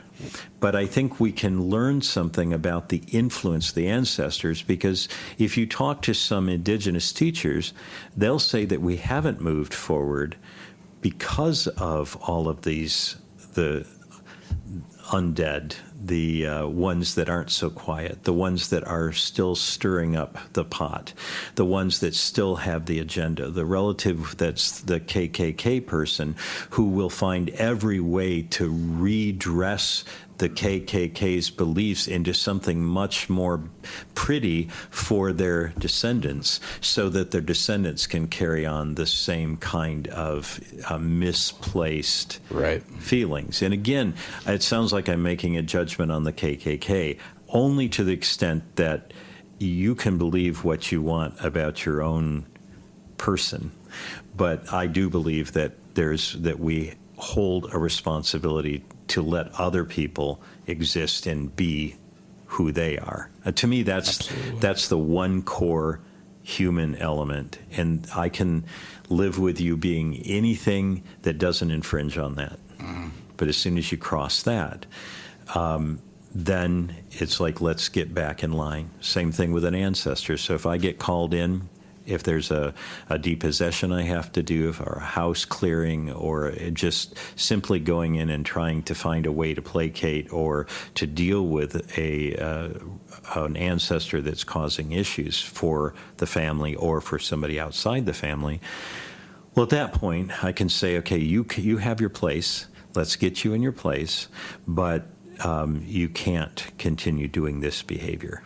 But I think we can learn something about the influence of the ancestors, because if you talk to some indigenous teachers, they'll say that we haven't moved forward because of all of these, the undead, the ones that aren't so quiet, the ones that are still stirring up the pot, the ones that still have the agenda, the relative that's the KKK person who will find every way to redress the KKK's beliefs into something much more pretty for their descendants, so that their descendants can carry on the same kind of misplaced feelings. And again, it sounds like I'm making a judgment on the KKK, only to the extent that you can believe what you want about your own person. But I do believe that that we hold a responsibility to let other people exist and be who they are. To me, that's the one core human element, and I can live with you being anything that doesn't infringe on that. But as soon as you cross that, then it's like, let's get back in line. Same thing with an ancestor. So if I get called in, if there's a depossession I have to do, or a house clearing, or just simply going in and trying to find a way to placate or to deal with an ancestor that's causing issues for the family or for somebody outside the family, well, at that point, I can say, okay, you have your place. Let's get you in your place, but you can't continue doing this behavior.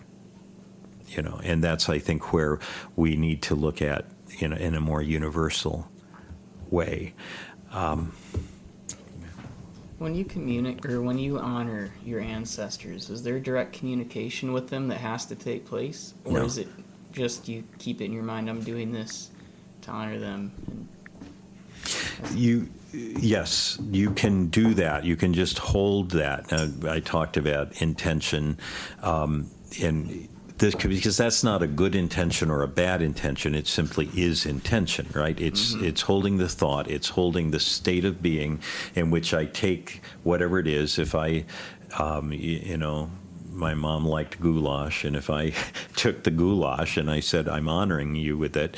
And that's, I think, where we need to look at, in a more universal way. When you communicate or when you honor your ancestors, is there direct communication with them that has to take place, or No. is it just you keep it in your mind? I'm doing this to honor them. Yes, you can do that. You can just hold that. I talked about intention, and this because that's not a good intention or a bad intention. It simply is intention, right? It's holding the thought. It's holding the state of being in which I take whatever it is. If I, my mom liked goulash, and if I took the goulash and I said, I'm honoring you with it,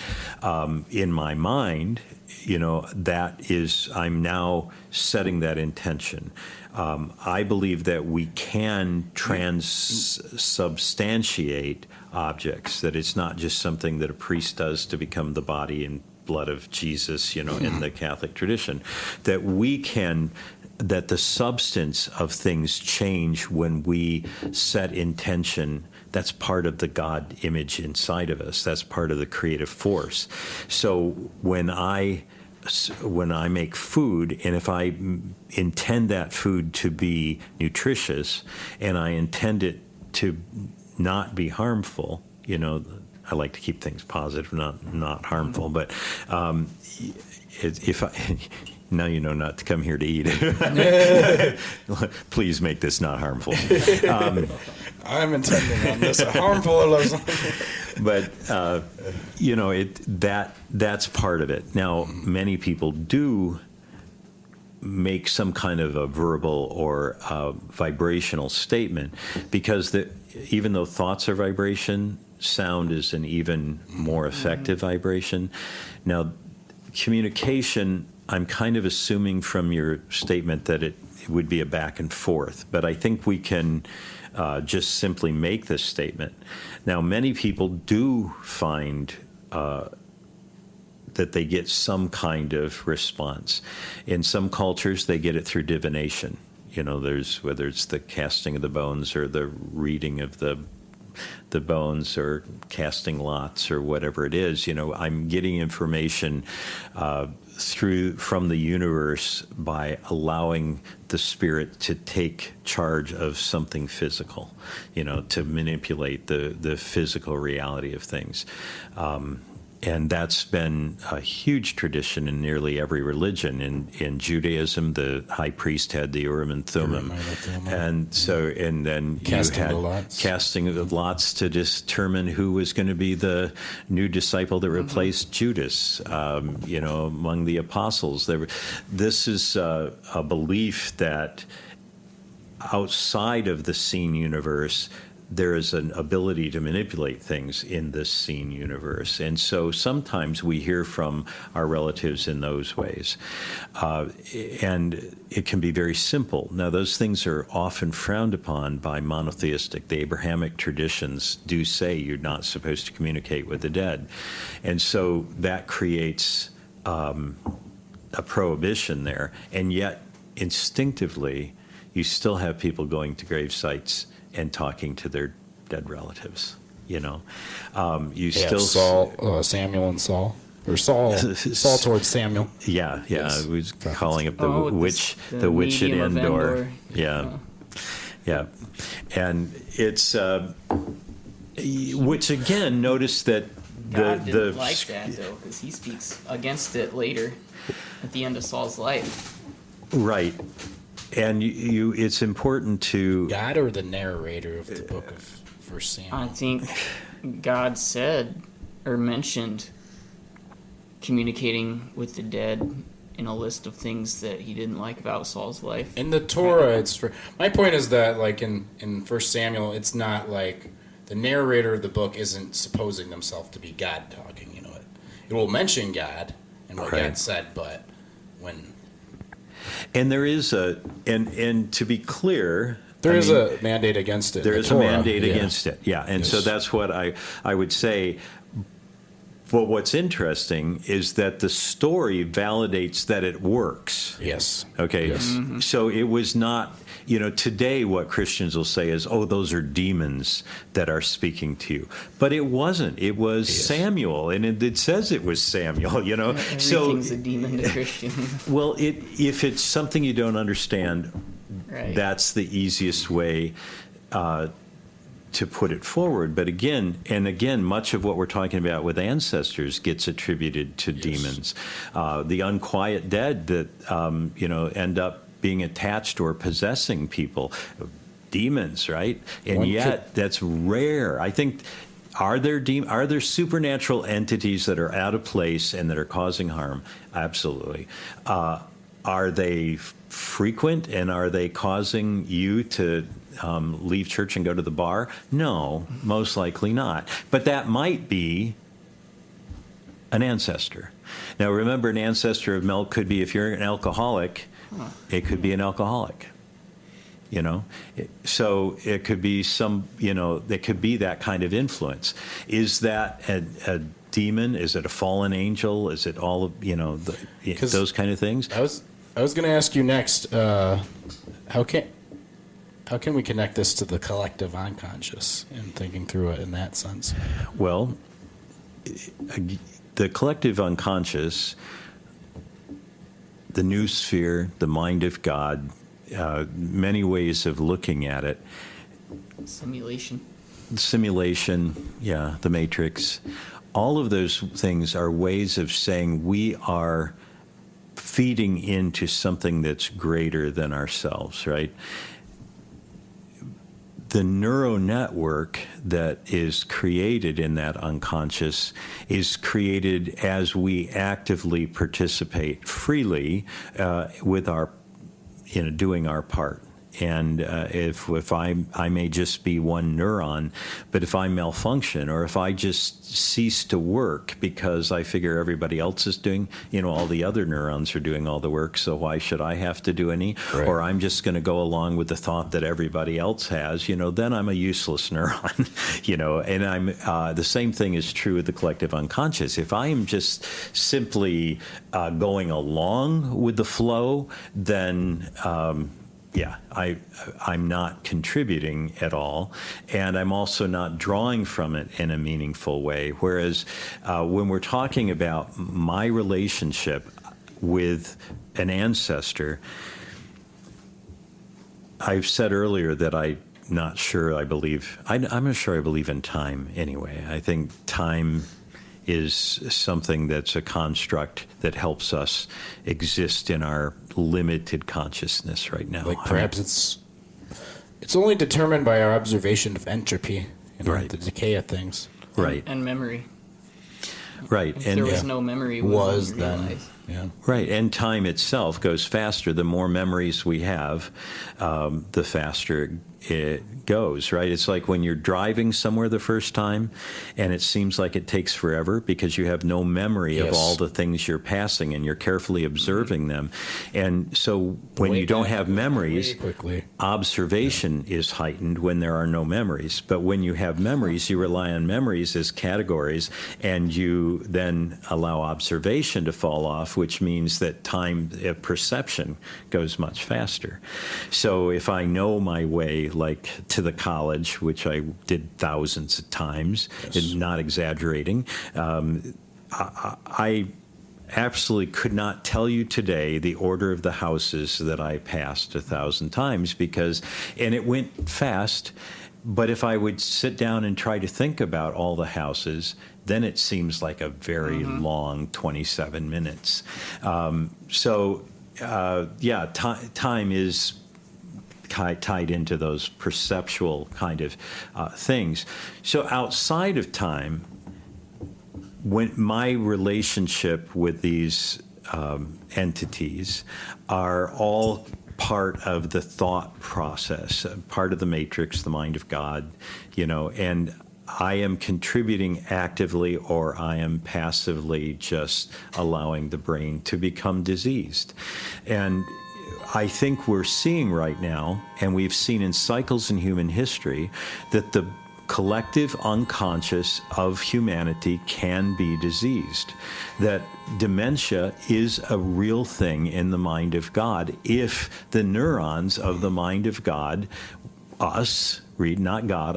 in my mind, that is, I'm now setting that intention. I believe that we can transubstantiate objects, that it's not just something that a priest does to become the body and blood of Jesus, in the Catholic tradition, that we can, that the substance of things change when we set intention. That's part of the God image inside of us. That's part of the creative force. So when I make food, and if I intend that food to be nutritious, and I intend it to not be harmful, I like to keep things positive, not harmful. But if I now you know not to come here to eat. Please make this not harmful. I'm intending on this harmful. But that's part of it. Now, many people do make some kind of a verbal or vibrational statement, because even though thoughts are vibration, sound is an even more effective vibration. Now, communication, I'm kind of assuming from your statement that it would be a back and forth, but I think we can just simply make this statement. Now, many people do find that they get some kind of response. In some cultures, they get it through divination. There's, whether it's the casting of the bones or the reading of the bones or casting lots or whatever it is. I'm getting information from the universe by allowing the spirit to take charge of something physical, to manipulate the physical reality of things. And that's been a huge tradition in nearly every religion. In Judaism, the high priest had the Urim and Thummim, and then Casting you had the lots. casting of lots to determine who was going to be the new disciple that replaced Judas. Among the apostles, this is a belief that outside of the seen universe, there is an ability to manipulate things in this seen universe. And so sometimes we hear from our relatives in those ways. And it can be very simple. Now, those things are often frowned upon by monotheistic. The Abrahamic traditions do say you're not supposed to communicate with the dead. And so that creates a prohibition there. And yet, instinctively, you still have people going to grave sites and talking to their dead relatives, still Samuel and Saul, or Saul towards Samuel. Yeah. Yes. We was calling up the witch at medium of Endor. Endor. Yeah, and it's which again, notice that God didn't like that though, because he speaks against it later at the end of Saul's life. Right. And it's important to God or the narrator of the book of First Samuel? I think God said or mentioned communicating with the dead in a list of things that he didn't like about Saul's life. In the Torah, my point is that, like in First Samuel, it's not like the narrator of the book isn't supposing themselves to be God talking. It will mention God and what God said, but when. And there is and to be clear, there is a mandate against it. There is a mandate against it, yeah. And so that's what I would say. But what's interesting is that the story validates that it works. Yes. Okay. Yes. So it was not today what Christians will say is, oh, those are demons that are speaking to you. But it wasn't. It was Samuel, and it says it was Samuel, Everything's a demon to Christians. Well, if it's something you don't understand, Right. that's the easiest way to put it forward. But again, much of what we're talking about with ancestors gets attributed to demons. The unquiet dead that, end up being attached or possessing people, demons, right? And that's rare. I think, are there supernatural entities that are out of place and that are causing harm? Absolutely. Are they frequent, and are they causing you to leave church and go to the bar? No, most likely not. But that might be an ancestor. Now, remember, an ancestor of milk could be, if you're an alcoholic, it could be an alcoholic. So it could be it could be that kind of influence. Is that a demon? Is it a fallen angel? Is it all of, those kind of things? I was going to ask you next, how can we connect this to the collective unconscious and thinking through it in that sense? Well, the collective unconscious, the new sphere, the mind of God, many ways of looking at it. Simulation, the matrix. All of those things are ways of saying we are feeding into something that's greater than ourselves, right? The neural network that is created in that unconscious is created as we actively participate freely with our, doing our part. And if I may just be one neuron, but if I malfunction, or if I just cease to work because I figure everybody else is doing, all the other neurons are doing all the work, so why should I have to do any? Right. Or I'm just going to go along with the thought that everybody else has, then I'm a useless neuron, and I'm, the same thing is true with the collective unconscious. If I am just simply going along with the flow, then, I'm not contributing at all, and I'm also not drawing from it in a meaningful way. Whereas when we're talking about my relationship with an ancestor, I've said earlier that I'm not sure I believe in time anyway. I think time is something that's a construct that helps us exist in our limited consciousness right now. Like perhaps it's only determined by our observation of entropy, right. The decay of things. Right. and memory. Right. If there was no memory, we wouldn't realize. Yeah. Right. And time itself goes faster. The more memories we have, the faster it goes, right? It's like when you're driving somewhere the first time and it seems like it takes forever because you have no memory of all the things you're passing and you're carefully observing them. And so when you don't have memories, observation is heightened when there are no memories. But when you have memories, you rely on memories as categories, and you then allow observation to fall off, which means that time perception goes much faster. So if I know my way, like to the college, which I did thousands of times, and not exaggerating, I absolutely could not tell you today the order of the houses that I passed 1,000 times and it went fast. But if I would sit down and try to think about all the houses, then it seems like a very long 27 minutes. Time is tied into those perceptual kind of things. So outside of time, when my relationship with these entities are all part of the thought process, part of the matrix, the mind of God, and I am contributing actively or I am passively just allowing the brain to become diseased. And I think we're seeing right now, and we've seen in cycles in human history, that the collective unconscious of humanity can be diseased, that dementia is a real thing in the mind of God if the neurons of the mind of God, us, read not God,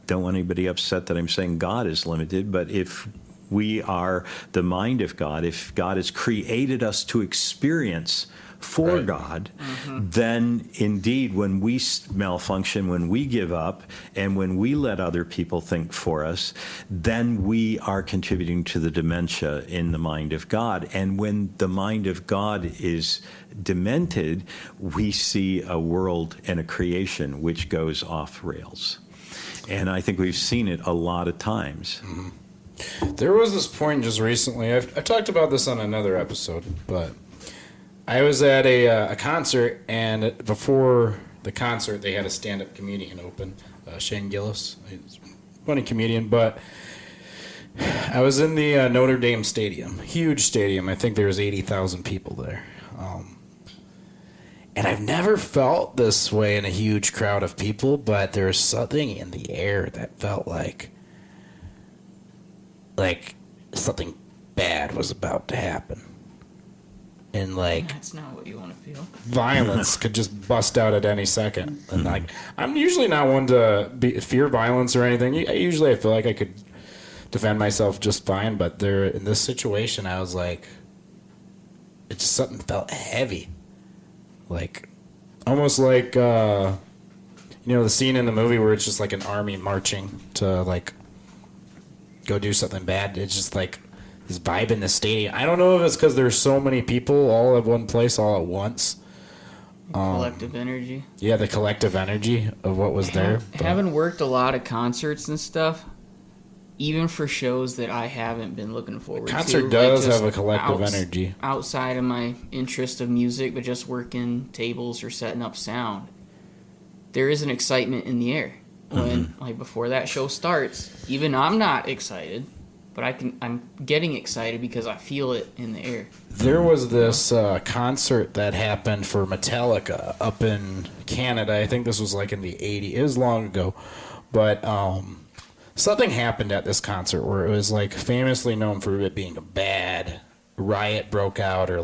don't want anybody upset that I'm saying God is limited, but if we are the mind of God, if God has created us to experience for Right. God, then indeed when we malfunction, when we give up, and when we let other people think for us, then we are contributing to the dementia in the mind of God. And when the mind of God is demented, we see a world and a creation which goes off rails. And I think we've seen it a lot of times. There was this point just recently. I talked about this on another episode, but I was at a concert, and before the concert, they had a stand-up comedian open, Shane Gillis. He's a funny comedian, but I was in the Notre Dame Stadium, huge stadium. I think there was 80,000 people there. And I've never felt this way in a huge crowd of people, but there was something in the air that felt like something bad was about to happen. And That's not what you want to feel. violence could just bust out at any second. And I'm usually not one to fear violence or anything. Usually I feel like I could defend myself just fine, but in this situation I was like, it just something felt heavy. Almost like the scene in the movie where it's just like an army marching to go do something bad. It's just like this vibe in the stadium. I don't know if it's because there's so many people all at one place all at once. Collective energy. Yeah, the collective energy of what was there. but- Having worked a lot of concerts and stuff, even for shows that I haven't been looking forward to. Concert does just have a collective energy. Outside of my interest of music, but just working tables or setting up sound, there is an excitement in the air. When before that show starts, even I'm not excited, but I'm getting excited because I feel it in the air. There was this concert that happened for Metallica up in Canada. I think this was in the 80s. It was long ago. But something happened at this concert where it was famously known for it being a bad riot broke out, or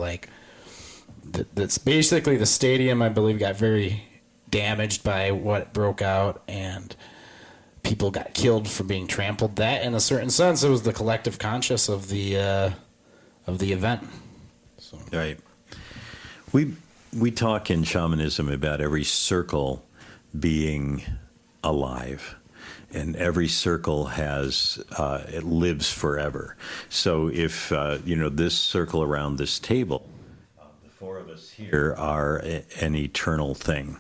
that's basically the stadium, I believe, got very damaged by what broke out, and people got killed for being trampled. That, in a certain sense, it was the collective conscious of the event. So. Right. We talk in shamanism about every circle being alive, and every circle has it lives forever. So if this circle around this table, the four of us here are an eternal thing,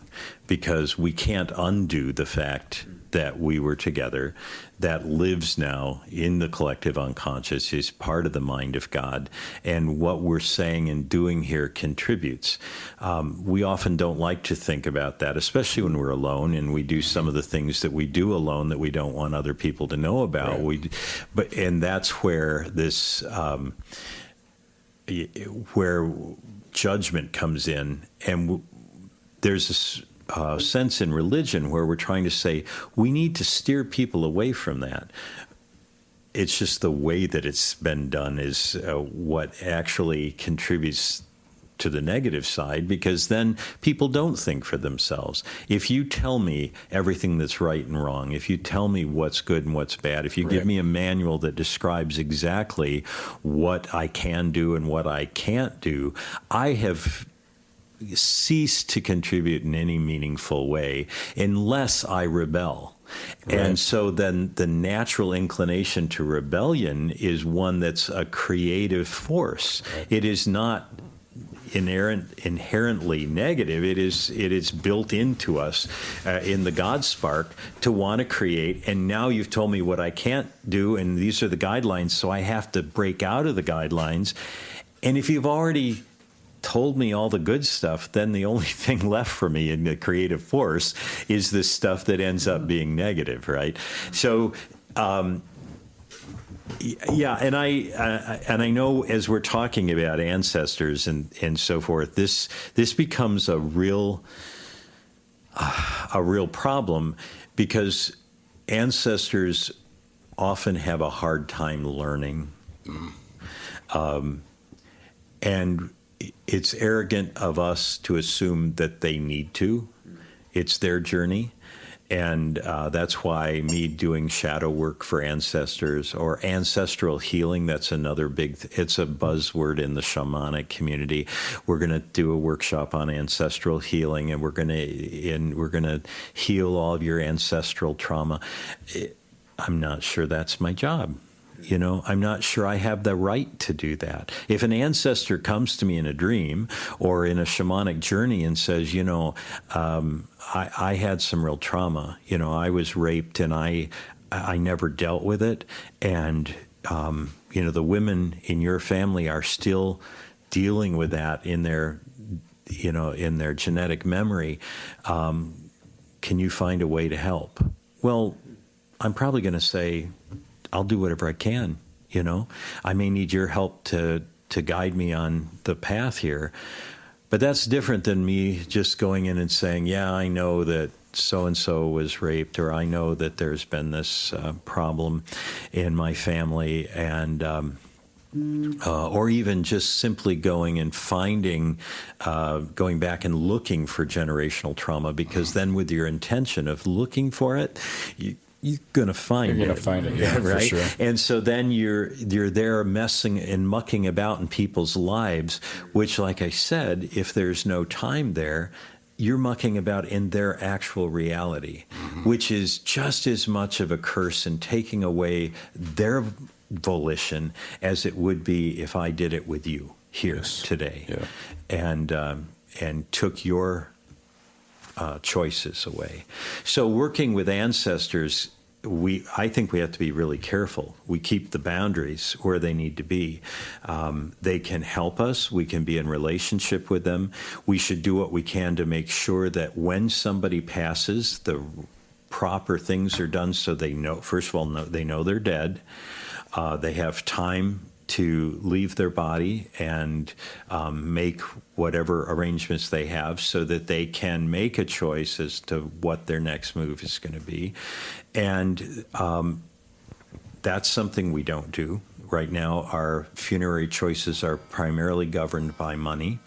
because we can't undo the fact that we were together, that lives now in the collective unconscious, is part of the mind of God, and what we're saying and doing here contributes. We often don't like to think about that, especially when we're alone, and we do some of the things that we do alone that we don't want other people to know about. Right. And that's where this, where judgment comes in, and there's this sense in religion where we're trying to say we need to steer people away from that. It's just the way that it's been done is what actually contributes to the negative side, because then people don't think for themselves. If you tell me everything that's right and wrong, if you tell me what's good and what's bad, if you give me a manual that describes exactly what I can do and what I can't do, I have cease to contribute in any meaningful way unless I rebel. Right. And so then the natural inclination to rebellion is one that's a creative force. Right. It is not inherently negative. It is built into us in the God spark to want to create. And now you've told me what I can't do, and these are the guidelines, so I have to break out of the guidelines. And if you've already told me all the good stuff, then the only thing left for me in the creative force is this stuff that ends up being negative, right? So, yeah, and I know as we're talking about ancestors and so forth, this becomes a real problem, because ancestors often have a hard time learning. And it's arrogant of us to assume that they need to. It's their journey. And that's why me doing shadow work for ancestors or ancestral healing, that's another big, it's a buzzword in the shamanic community. We're going to do a workshop on ancestral healing, and we're going to heal all of your ancestral trauma. I'm not sure that's my job. You know, I'm not sure I have the right to do that. If an ancestor comes to me in a dream or in a shamanic journey and says, you know, I had some real trauma. You know, I was raped and I never dealt with it. And, you know, the women in your family are still dealing with that in their, you know, in their genetic memory. Can you find a way to help? Well, I'm probably going to say, I'll do whatever I can, you know. I may need your help to guide me on the path here. But that's different than me just going in and saying, yeah, I know that so-and-so was raped, or I know that there's been this problem in my family, and or even just simply going and finding, going back and looking for generational trauma, because then with your intention of looking for it, you're going to find it. You're going to find it, yeah, right? for sure. And so then you're there messing and mucking about in people's lives, which, like I said, if there's no time there, you're mucking about in their actual reality, which is just as much of a curse and taking away their volition as it would be if I did it with you here today, and took your choices away. So working with ancestors, I think we have to be really careful. We keep the boundaries where they need to be. They can help us. We can be in relationship with them. We should do what we can to make sure that when somebody passes, the proper things are done so they know, first of all, they know they're dead. They have time to leave their body and make whatever arrangements they have so that they can make a choice as to what their next move is going to be. And that's something we don't do. Right now, our funerary choices are primarily governed by money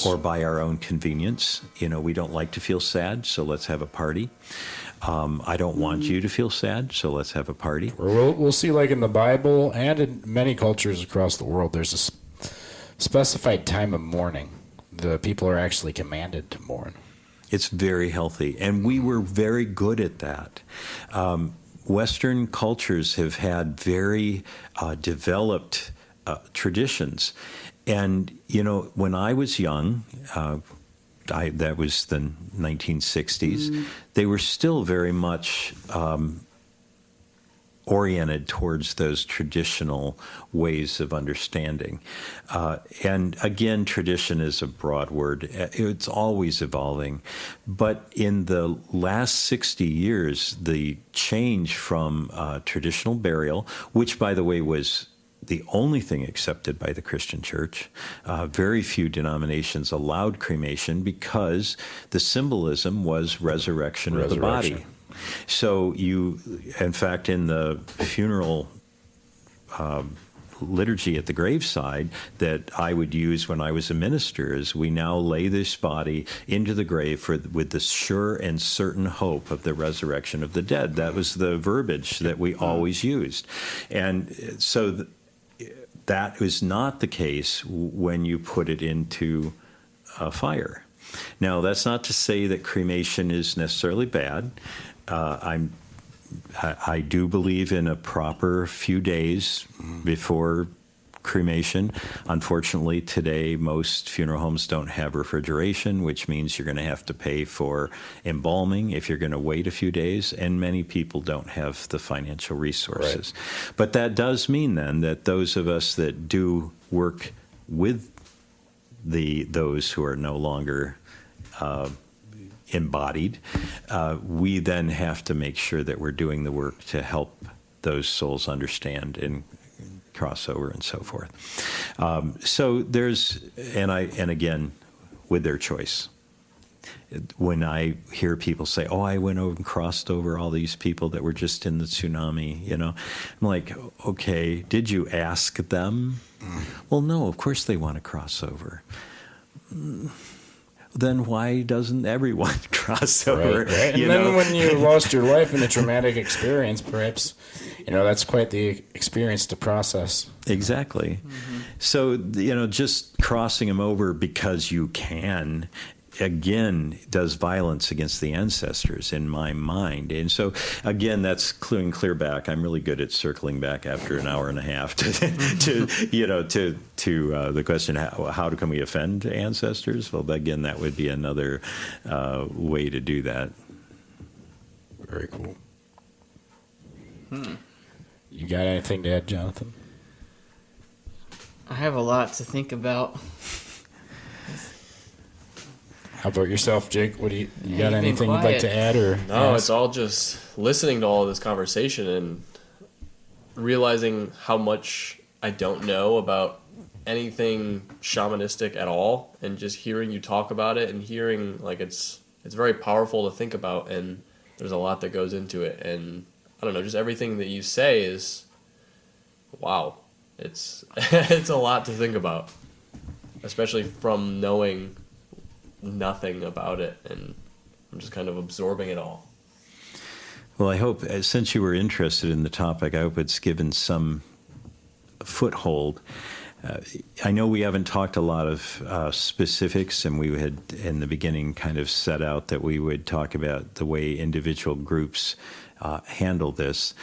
or by our own convenience. You know, we don't like to feel sad, so let's have a party. I don't want you to feel sad, so let's have a party. We'll see, like in the Bible and in many cultures across the world, there's a specified time of mourning. The people are actually commanded to mourn. It's very healthy, and we were very good at that. Western cultures have had very developed traditions. And, you know, when I was young, that was the 1960s, they were still very much oriented towards those traditional ways of understanding. And again, tradition is a broad word. It's always evolving. But in the last 60 years, the change from traditional burial, which, by the way, was the only thing accepted by the Christian church. Very few denominations allowed cremation because the symbolism was resurrection of the body. So in fact, in the funeral liturgy at the graveside that I would use when I was a minister is we now lay this body into the grave with the sure and certain hope of the resurrection of the dead. That was the verbiage that we always used. And so that was not the case when you put it into a fire. Now, that's not to say that cremation is necessarily bad. I do believe in a proper few days before cremation. Unfortunately, today, most funeral homes don't have refrigeration, which means you're going to have to pay for embalming if you're going to wait a few days, and many people don't have the financial resources. Right. But that does mean then that those of us that do work with those who are no longer embodied, we then have to make sure that we're doing the work to help those souls understand and crossover and so forth. So there's, and again, with their choice. when I hear people say, "Oh, I went over and crossed over all these people that were just in the tsunami," I'm like, okay, did you ask them? Well, no, of course they want to cross over. Then why doesn't everyone cross over? Right. And then when you lost your life in a traumatic experience, perhaps, that's quite the experience to process. Exactly. Mm-hmm. So, just crossing them over because you can, again, does violence against the ancestors in my mind. And so, again, that's clear back. I'm really good at circling back after an hour and a half to the question, how can we offend ancestors? Well, again, that would be another way to do that. Very cool. You got anything to add, Jonathan? I have a lot to think about. How about yourself, Jake? What do you got? You've anything been you'd like quiet. to add or? No, ask? it's all just listening to all of this conversation and realizing how much I don't know about anything shamanistic at all, and just hearing you talk about it and hearing it's very powerful to think about, and there's a lot that goes into it, and I don't know, just everything that you say is wow. It's it's a lot to think about, especially from knowing nothing about it, and I'm just kind of absorbing it all. Well, I hope, since you were interested in the topic, I hope it's given some foothold. I know we haven't talked a lot of specifics, and we had in the beginning kind of set out that we would talk about the way individual groups handle this.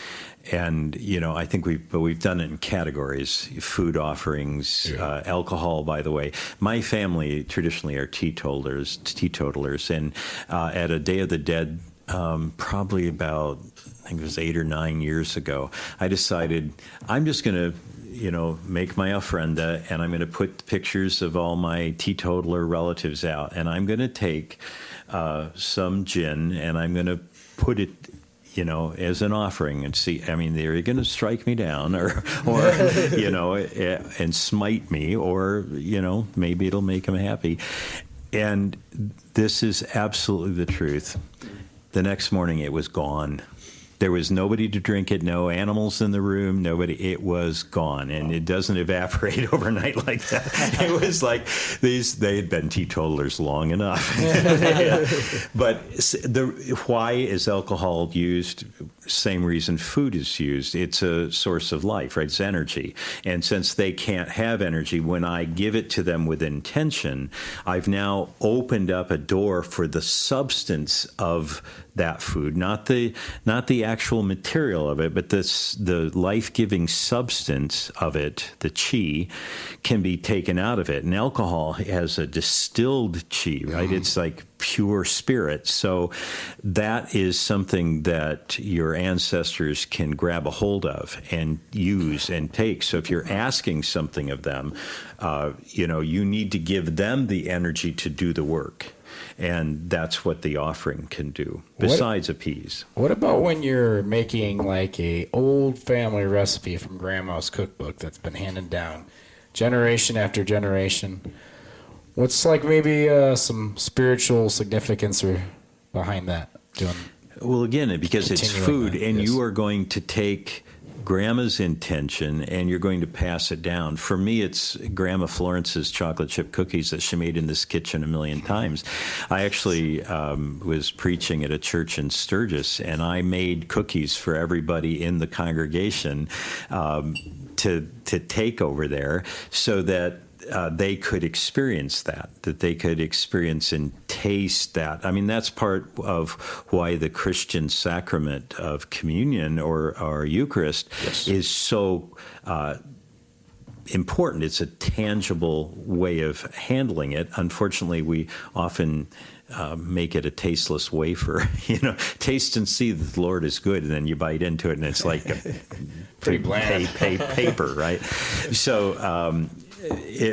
And, I think we've done it in categories: food offerings, alcohol, by the way. My family traditionally are teetotalers. And at a Day of the Dead, probably about, I think it was 8 or 9 years ago, I decided I'm just going to, make my ofrenda, and I'm going to put pictures of all my teetotaler relatives out, and I'm going to take some gin, and I'm going to put it, as an offering, and see, they're going to strike me down or and smite me, or, maybe it'll make them happy. And this is absolutely the truth. The next morning, it was gone. There was nobody to drink it, no animals in the room, nobody. It was gone, and it doesn't evaporate overnight like that. It was like they had been teetotalers long enough. But why is alcohol used? Same reason food is used. It's a source of life, right? It's energy. And since they can't have energy, when I give it to them with intention, I've now opened up a door for the substance of that food, not the actual material of it, but the life-giving substance of it, the chi, can be taken out of it. And alcohol has a distilled chi, right? It's like pure spirit. So that is something that your ancestors can grab a hold of and use and take. So if you're asking something of them, you need to give them the energy to do the work. And that's what the offering can do, besides appease. What about when you're making like a old family recipe from Grandma's cookbook that's been handed down generation after generation? What's like maybe some spiritual significance or behind that? Well, again, because it's food, and yes. you are going to take Grandma's intention, and you're going to pass it down. For me, it's Grandma Florence's chocolate chip cookies that she made in this kitchen a million times. I actually was preaching at a church in Sturgis, and I made cookies for everybody in the congregation to take over there, so that they could experience that they could experience and taste that. That's part of why the Christian sacrament of communion or Eucharist is so important. It's a tangible way of handling it. Unfortunately, we often make it a tasteless wafer. Taste and see that the Lord is good, and then you bite into it, and it's like pretty bland paper, right? So.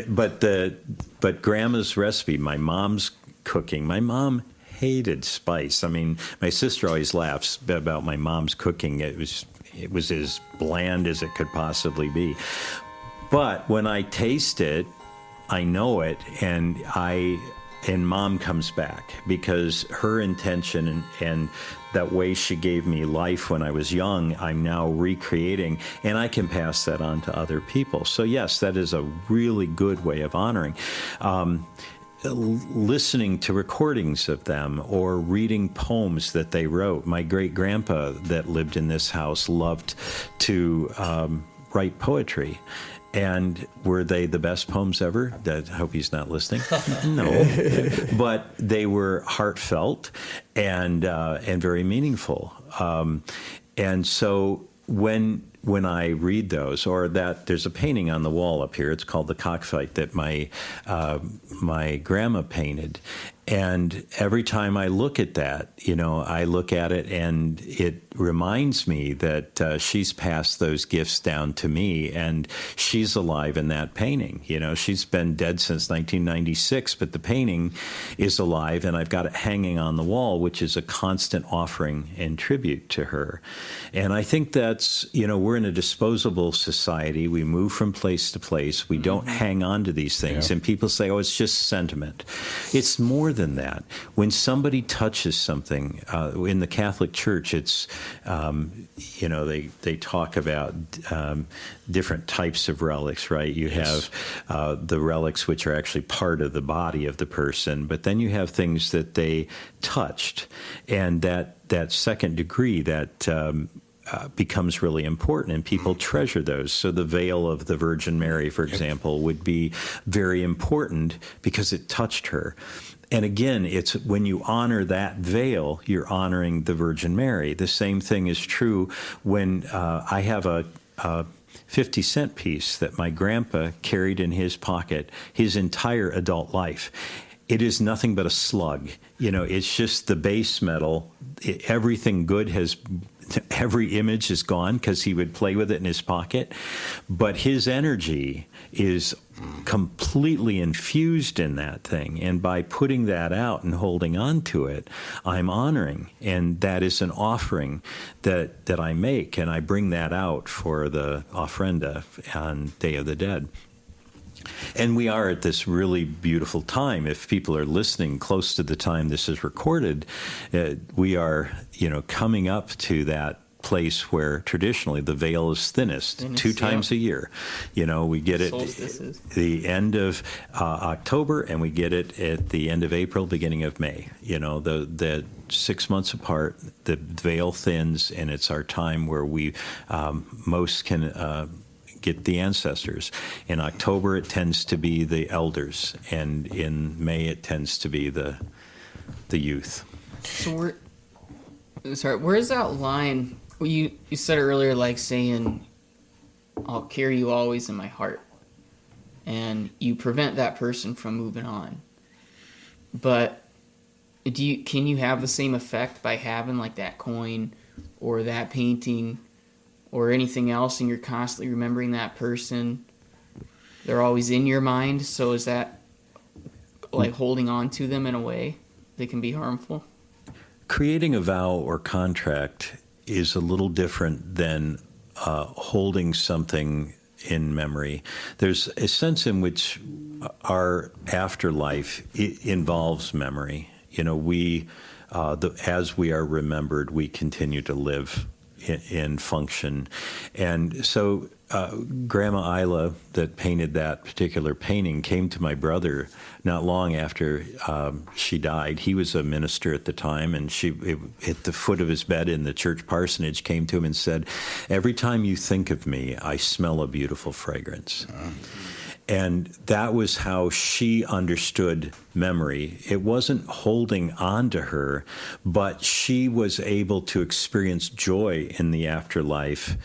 But Grandma's recipe, my mom's cooking. My mom hated spice. My sister always laughs about my mom's cooking. It was as bland as it could possibly be. But when I taste it, I know it, and I and Mom comes back, because her intention and that way she gave me life when I was young, I'm now recreating, and I can pass that on to other people. So yes, that is a really good way of honoring. Listening to recordings of them or reading poems that they wrote. My great-grandpa that lived in this house loved to write poetry. And were they the best poems ever? I hope he's not listening. No. But they were heartfelt and very meaningful. And so when I read those, or that there's a painting on the wall up here, it's called The Cockfight, that my grandma painted. And every time I look at that, I look at it and it reminds me that she's passed those gifts down to me, and she's alive in that painting. She's been dead since 1996, but the painting is alive, and I've got it hanging on the wall, which is a constant offering and tribute to her. And I think that's, we're in a disposable society. We move from place to place. We don't hang on to these things. Yeah. And people say, oh, it's just sentiment. It's more than that. When somebody touches something, in the Catholic Church, it's, they talk about different types of relics, right? You have the relics which are actually part of the body of the person, but then you have things that they touched, and that second degree, that becomes really important, and people treasure those. So the veil of the Virgin Mary, for example, would be very important because it touched her. And again, it's when you honor that veil, you're honoring the Virgin Mary. The same thing is true when I have a 50-cent piece that my grandpa carried in his pocket his entire adult life. It is nothing but a slug. It's just the base metal. Everything good every image is gone because he would play with it in his pocket. But his energy is completely infused in that thing. And by putting that out and holding on to it, I'm honoring. And that is an offering that I make. And I bring that out for the ofrenda on Day of the Dead. And we are at this really beautiful time. If people are listening close to the time this is recorded, we are, coming up to that place where traditionally the veil is thinnest, 2 times a year. We get it the end of October, and we get it at the end of April, beginning of May. The 6 months apart, the veil thins, and it's our time where we most can get the ancestors. In October, it tends to be the elders, and in May, it tends to be the youth. So where's that line? Well, you said earlier, like saying, "I'll carry you always in my heart," and you prevent that person from moving on. But can you have the same effect by having like that coin or that painting or anything else, and you're constantly remembering that person? They're always in your mind. So is that like holding on to them in a way that can be harmful? Creating a vow or contract is a little different than holding something in memory. There's a sense in which our afterlife involves memory. As we are remembered, we continue to live in function. And so Grandma Isla, that painted that particular painting, came to my brother not long after she died. He was a minister at the time, and at the foot of his bed in the church parsonage, came to him and said, "Every time you think of me, I smell a beautiful fragrance." And that was how she understood memory. It wasn't holding on to her, but she was able to experience joy in the afterlife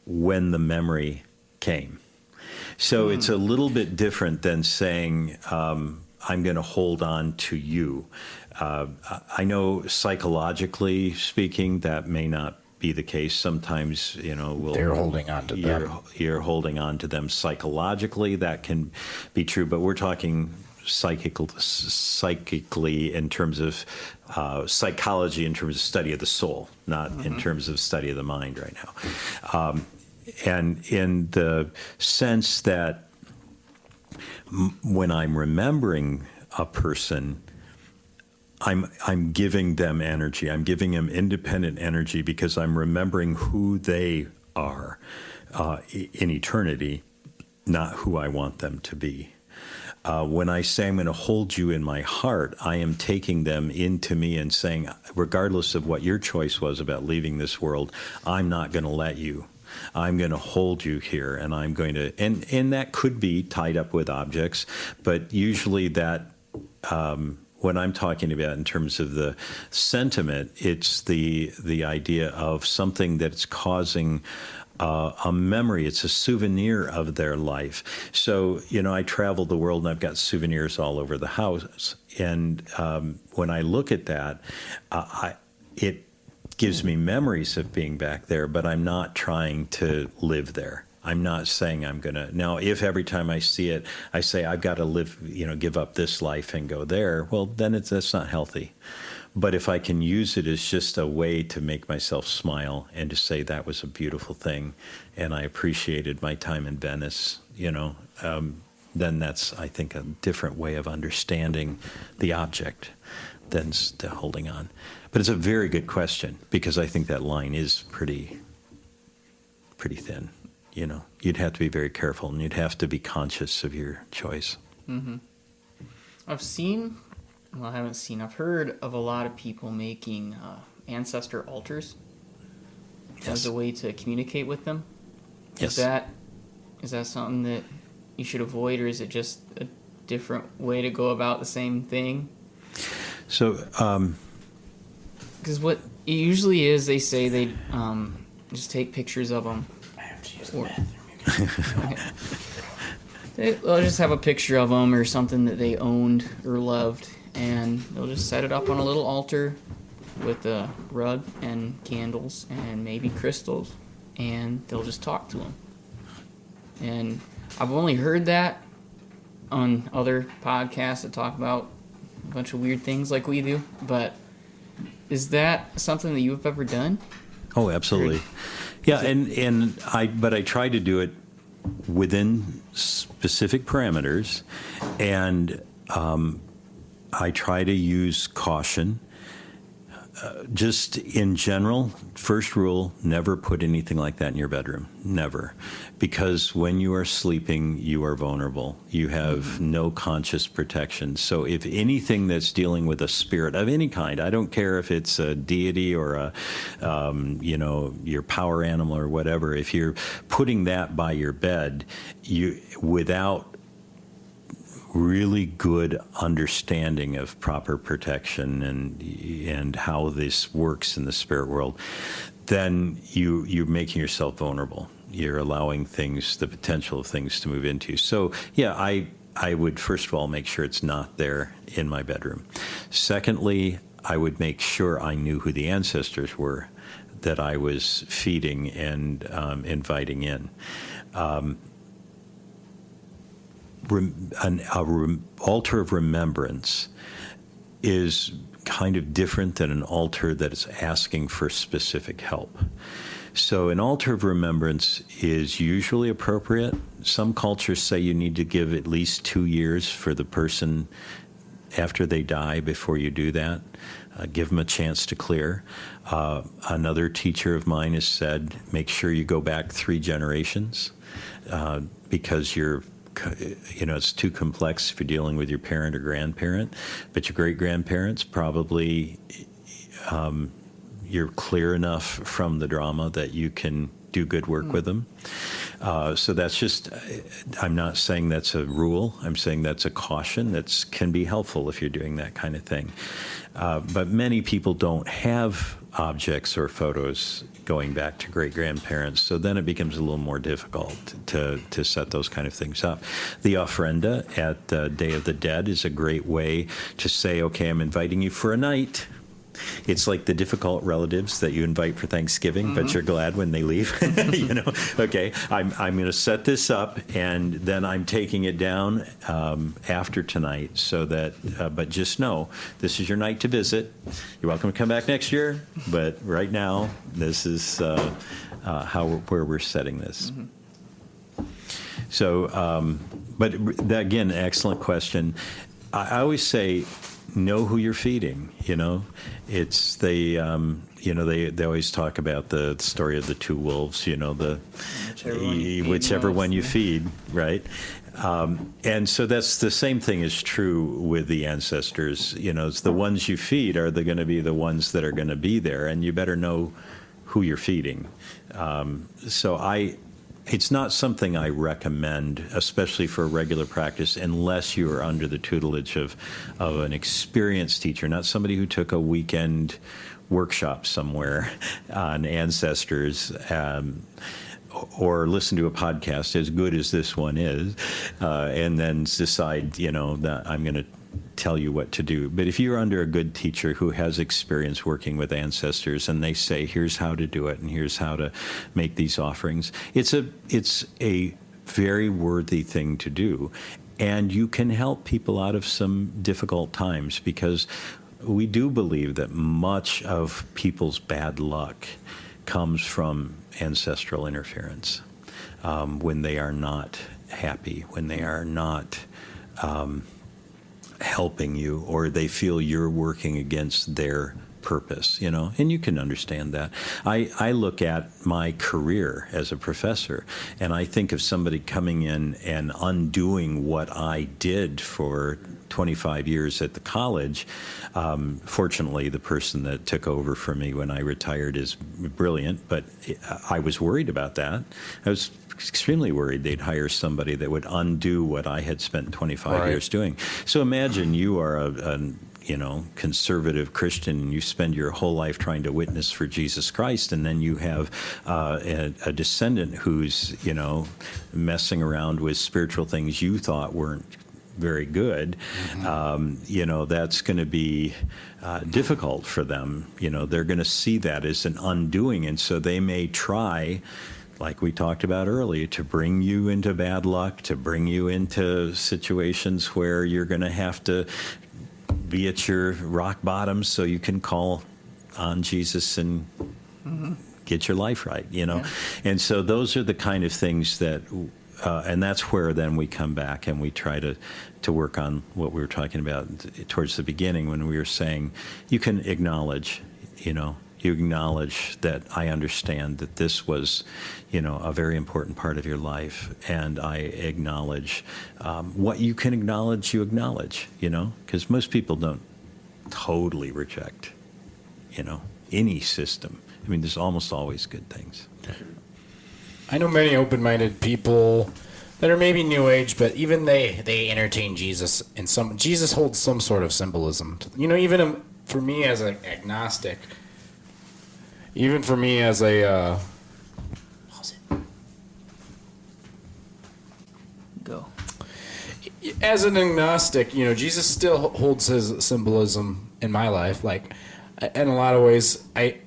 when the memory came. So it's a little bit different than saying, I'm going to hold on to you. I know psychologically speaking, that may not be the case. Sometimes, they're holding on to them. You're holding on to them psychologically. That can be true, but we're talking psychically in terms of psychology, in terms of study of the soul, not in terms of study of the mind right now. And in the sense that when I'm remembering a person, I'm giving them energy. I'm giving them independent energy because I'm remembering who they are in eternity, not who I want them to be. When I say I'm going to hold you in my heart, I am taking them into me and saying, regardless of what your choice was about leaving this world, I'm not going to let you. I'm going to hold you here, and I'm going to, and that could be tied up with objects, but usually that, what I'm talking about in terms of the sentiment, it's the idea of something that's causing a memory. It's a souvenir of their life. So, I travel the world and I've got souvenirs all over the house. And when I look at that, it gives me memories of being back there, but I'm not trying to live there. I'm not saying I'm going to. Now, if every time I see it, I say I've got to live, give up this life and go there, well, then that's not healthy. But if I can use it as just a way to make myself smile and to say that was a beautiful thing and I appreciated my time in Venice, then that's, I think, a different way of understanding the object than holding on. But it's a very good question because I think that line is pretty thin. You'd have to be very careful and you'd have to be conscious of your choice. Mm-hmm. I've heard of a lot of people making ancestor altars as a way to communicate with them. Yes. Is that something that you should avoid, or is it just a different way to go about the same thing? So, because what it usually is, they say they just take pictures of them. I have to use the bathroom. They'll just have a picture of them or something that they owned or loved, and they'll just set it up on a little altar with a rug and candles and maybe crystals, and they'll just talk to them. And I've only heard that on other podcasts that talk about a bunch of weird things like we do, but is that something that you've ever done? Oh, absolutely. Yeah, but I try to do it within specific parameters, and I try to use caution. Just in general, first rule, never put anything like that in your bedroom. Never. Because when you are sleeping, you are vulnerable. You have no conscious protection. So if anything that's dealing with a spirit of any kind, I don't care if it's a deity or your power animal or whatever, if you're putting that by your bed, without really good understanding of proper protection and how this works in the spirit world, then you're making yourself vulnerable. You're allowing the potential of things to move into you. So, yeah, I would first of all make sure it's not there in my bedroom. Secondly, I would make sure I knew who the ancestors were that I was feeding and inviting in. An altar of remembrance is kind of different than an altar that is asking for specific help. So an altar of remembrance is usually appropriate. Some cultures say you need to give at least 2 years for the person after they die before you do that. Give them a chance to clear. Another teacher of mine has said, make sure you go back 3 generations because it's too complex if you're dealing with your parent or grandparent, but your great-grandparents probably, you're clear enough from the drama that you can do good work with them. So that's just, I'm not saying that's a rule. I'm saying that's a caution that can be helpful if you're doing that kind of thing. But many people don't have objects or photos going back to great-grandparents, so then it becomes a little more difficult to set those kind of things up. The ofrenda at the Day of the Dead is a great way to say, okay, I'm inviting you for a night. It's like the difficult relatives that you invite for Thanksgiving, but you're glad when they leave. Okay, I'm going to set this up, and then I'm taking it down after tonight, so that. But just know, this is your night to visit. You're welcome to come back next year, but right now, this is where we're setting this. So, but again, excellent question. I always say, know who you're feeding. It's they always talk about the story of the two wolves. Whichever one you feed, right? And so that's the same thing is true with the ancestors. It's the ones you feed are going to be the ones that are going to be there, and you better know who you're feeding. It's not something I recommend, especially for regular practice, unless you are under the tutelage of an experienced teacher, not somebody who took a weekend workshop somewhere on ancestors, or listen to a podcast as good as this one is, and then decide, that I'm going to tell you what to do. But if you're under a good teacher who has experience working with ancestors, and they say, here's how to do it, and here's how to make these offerings, it's a very worthy thing to do. And you can help people out of some difficult times, because we do believe that much of people's bad luck comes from ancestral interference, when they are not happy, when they are not helping you, or they feel you're working against their purpose, and you can understand that. I look at my career as a professor, and I think of somebody coming in and undoing what I did for 25 years at the college. Fortunately, the person that took over for me when I retired is brilliant, but I was worried about that. I was extremely worried they'd hire somebody that would undo what I had spent 25 years doing. So imagine you are a conservative Christian, and you spend your whole life trying to witness for Jesus Christ, and then you have a descendant who's, messing around with spiritual things you thought weren't very good. That's going to be difficult for them. They're going to see that as an undoing, and so they may try, like we talked about earlier, to bring you into bad luck, to bring you into situations where you're going to have to be at your rock bottom so you can call on Jesus and get your life right, And so those are the kind of things that, and that's where then we come back and we try to work on what we were talking about towards the beginning, when we were saying you can acknowledge, you acknowledge that I understand that this was, a very important part of your life, and I acknowledge what you can acknowledge, you acknowledge, because most people don't totally reject, any system. I mean, there's almost always good things. I know many open-minded people that are maybe New Age, but even they entertain Jesus in some. Jesus holds some sort of symbolism. Even for me as an agnostic, even for me as a Go. as an agnostic, Jesus still holds his symbolism in my life. Like, in a lot of ways, I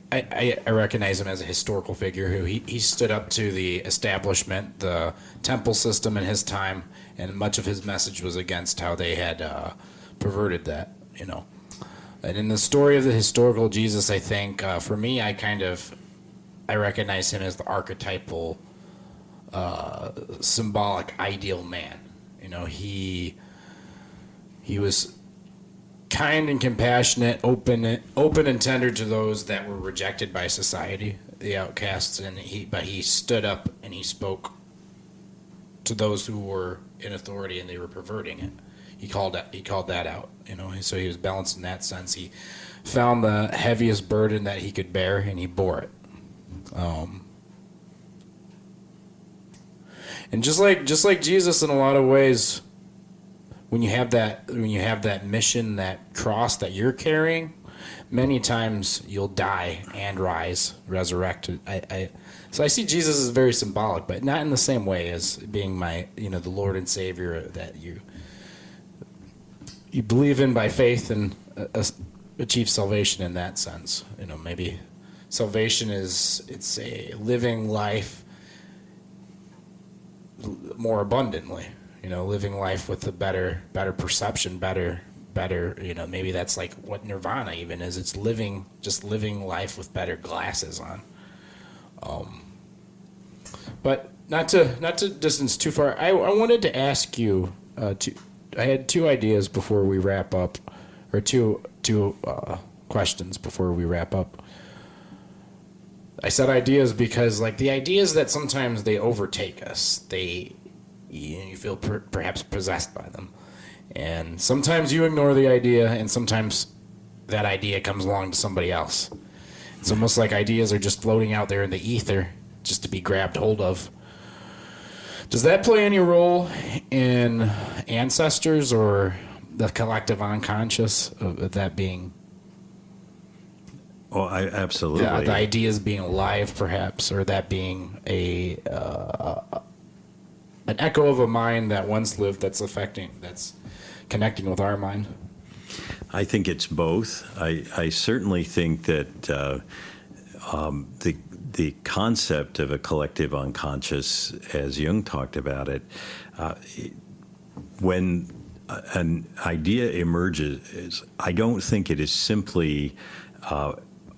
recognize him as a historical figure who he stood up to the establishment, the temple system in his time, and much of his message was against how they had perverted that, And in the story of the historical Jesus, I think, for me, I recognize him as the archetypal, symbolic, ideal man. He was kind and compassionate, open and tender to those that were rejected by society, the outcasts, but he stood up and he spoke to those who were in authority and they were perverting it. He called that out, So he was balanced in that sense. He found the heaviest burden that he could bear and he bore it. And just like Jesus, in a lot of ways, when you have that mission, that cross that you're carrying, many times you'll die and rise, resurrected. So I see Jesus as very symbolic, but not in the same way as being my, the Lord and Savior that you believe in by faith and achieve salvation in that sense. Maybe salvation it's a living life more abundantly. Living life with a better perception, better. Maybe that's like what nirvana even is. It's living life with better glasses on. But not to distance too far. I wanted to ask you had two ideas before we wrap up, or two questions before we wrap up. I said ideas because, like, the ideas that sometimes they overtake us. You feel perhaps possessed by them, and sometimes you ignore the idea, and sometimes that idea comes along to somebody else. It's almost like ideas are just floating out there in the ether, just to be grabbed hold of. Does that play any role in ancestors or the collective unconscious of that being? Oh, absolutely. The ideas being alive, perhaps, or that being an echo of a mind that once lived that's connecting with our mind? I think it's both. I certainly think that the concept of a collective unconscious, as Jung talked about it, when an idea emerges, I don't think it is simply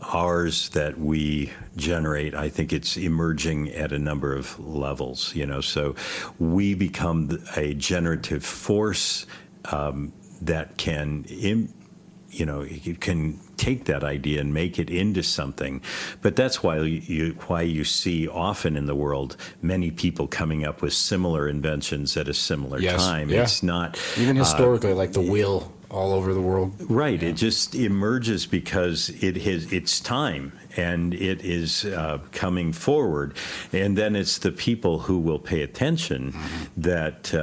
ours that we generate. I think it's emerging at a number of levels, so we become a generative force that can you can take that idea and make it into something. But that's why you see often in the world many people coming up with similar inventions at a similar time. Yeah. It's not even historically, like the wheel all over the world. Right. Yeah. It just emerges because it's time and it is coming forward. And then it's the people who will pay attention that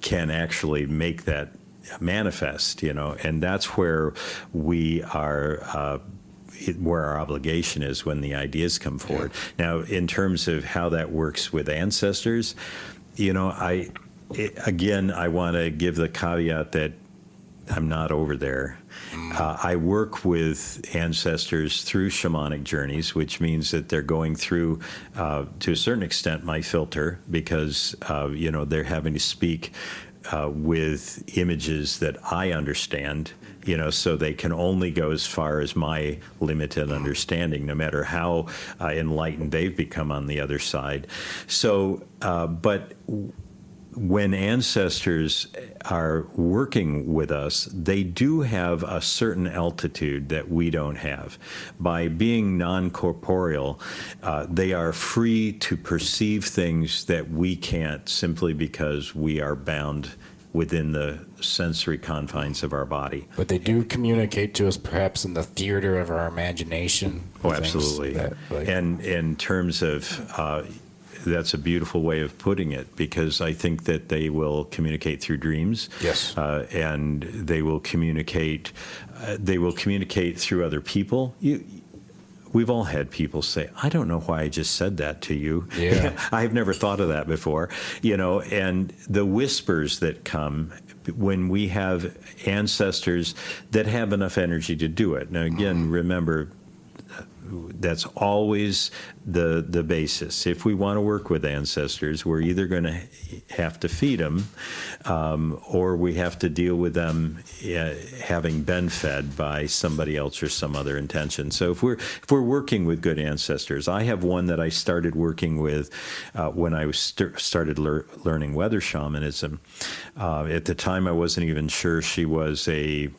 can actually make that manifest, and that's where we are, where our obligation is when the ideas come forward. Now, in terms of how that works with ancestors, I want to give the caveat that I'm not over there. I work with ancestors through shamanic journeys, which means that they're going through, to a certain extent, my filter, because, they're having to speak with images that I understand, so they can only go as far as my limited understanding, no matter how enlightened they've become on the other side. So, but when ancestors are working with us, they do have a certain altitude that we don't have. By being non-corporeal, they are free to perceive things that we can't, simply because we are bound within the sensory confines of our body. But they do communicate to us, perhaps in the theater of our imagination. Oh, absolutely. And in terms of that's a beautiful way of putting it, because I think that they will communicate through dreams. Yes. And they will communicate through other people. We've all had people say, I don't know why I just said that to you. Yeah. I've never thought of that before. And the whispers that come when we have ancestors that have enough energy to do it. Now, again, remember, that's always the basis. If we want to work with ancestors, we're either going to have to feed them, or we have to deal with them having been fed by somebody else or some other intention. So if we're working with good ancestors, I have one that I started working with when I started learning weather shamanism. At the time, I wasn't even sure she was a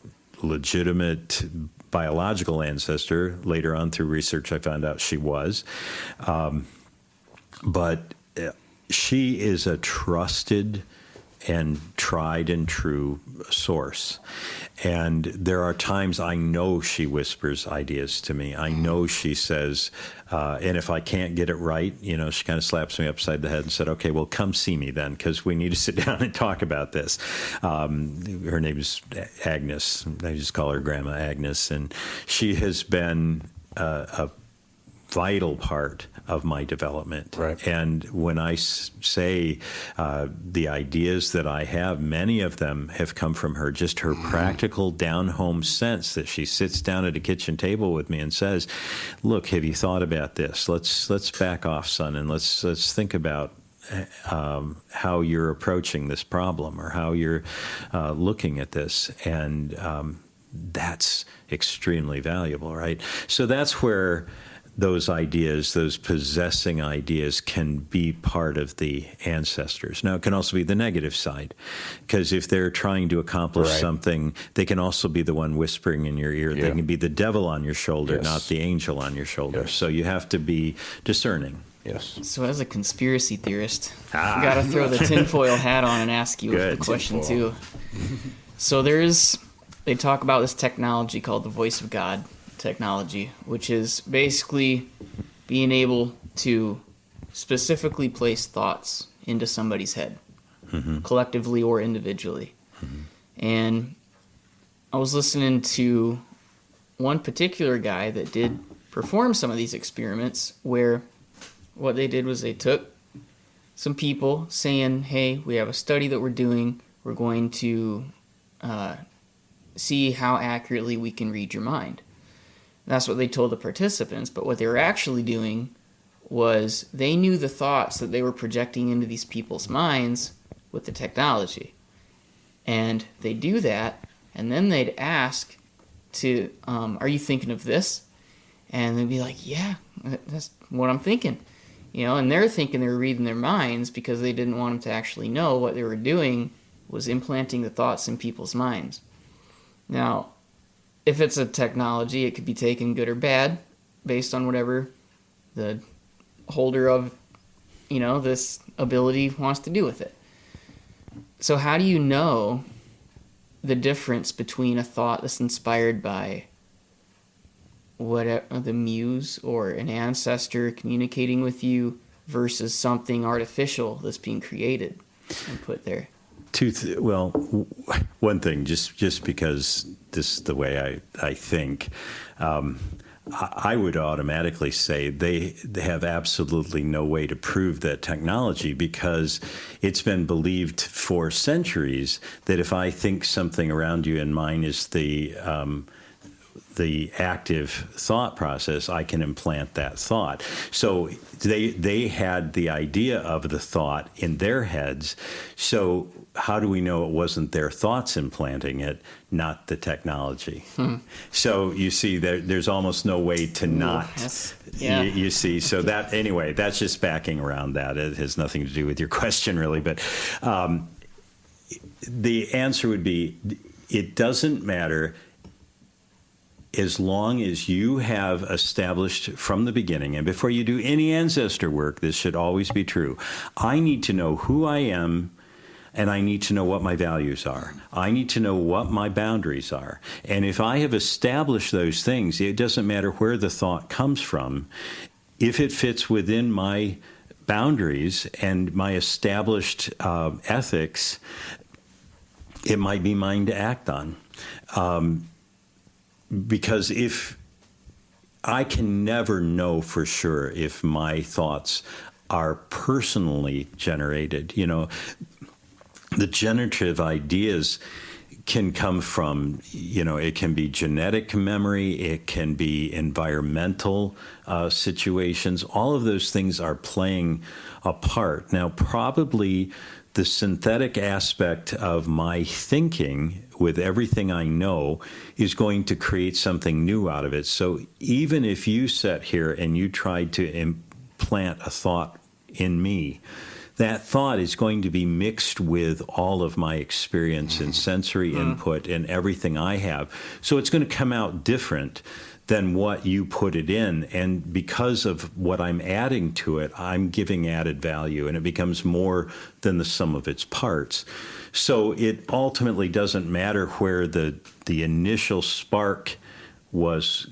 legitimate biological ancestor. Later on, through research, I found out she was. But she is a trusted and tried and true source. And there are times I know she whispers ideas to me. I know she says, and if I can't get it right, she kind of slaps me upside the head and said, okay, well, come see me then, because we need to sit down and talk about this. Her name is Agnes. I just call her Grandma Agnes. And she has been a vital part of my development. Right. And when I say the ideas that I have, many of them have come from her, just her practical down-home sense that she sits down at a kitchen table with me and says, look, have you thought about this? Let's back off, son, and let's think about how you're approaching this problem, or how you're looking at this. And that's extremely valuable, right? So that's where those ideas, those possessing ideas, can be part of the ancestors. Now, it can also be the negative side, because if they're trying to accomplish something, they can also be the one whispering in your ear. They can be the devil on your shoulder, not the angel on your shoulder. So you have to be discerning. Yes. So as a conspiracy theorist, I got to throw the tinfoil hat on and ask you the question too. So they talk about this technology called the voice of God technology, which is basically being able to specifically place thoughts into somebody's head, collectively or individually. And I was listening to one particular guy that did perform some of these experiments where what they did was they took some people saying, hey, we have a study that we're doing. We're going to see how accurately we can read your mind. That's what they told the participants, but what they were actually doing was they knew the thoughts that they were projecting into these people's minds with the technology. And they do that, and then they'd ask to, are you thinking of this? And they'd be like, yeah, that's what I'm thinking. And they're thinking they were reading their minds because they didn't want them to actually know what they were doing was implanting the thoughts in people's minds. Now, if it's a technology, it could be taken good or bad based on whatever the holder of, this ability wants to do with it. So how do you know the difference between a thought that's inspired by whatever the muse or an ancestor communicating with you versus something artificial that's being created and put there? One thing, just because this is the way I think, I would automatically say they have absolutely no way to prove that technology, because it's been believed for centuries that if I think something around you and mine is the active thought process, I can implant that thought. So they had the idea of the thought in their heads. So how do we know it wasn't their thoughts implanting it, not the technology? So you see, there's almost no way to not. You see, so that, anyway, that's just backing around that. It has nothing to do with your question, really. But the answer would be, it doesn't matter as long as you have established from the beginning, and before you do any ancestor work, this should always be true. I need to know who I am, and I need to know what my values are. I need to know what my boundaries are. And if I have established those things, it doesn't matter where the thought comes from. If it fits within my boundaries and my established ethics, it might be mine to act on. Because if I can never know for sure if my thoughts are personally generated, the generative ideas can come from, it can be genetic memory, it can be environmental situations. All of those things are playing a part. Now, probably the synthetic aspect of my thinking with everything I know is going to create something new out of it. So even if you sat here and you tried to implant a thought in me, that thought is going to be mixed with all of my experience and sensory input and everything I have. So it's going to come out different than what you put it in. And because of what I'm adding to it, I'm giving added value, and it becomes more than the sum of its parts. So it ultimately doesn't matter where the initial spark was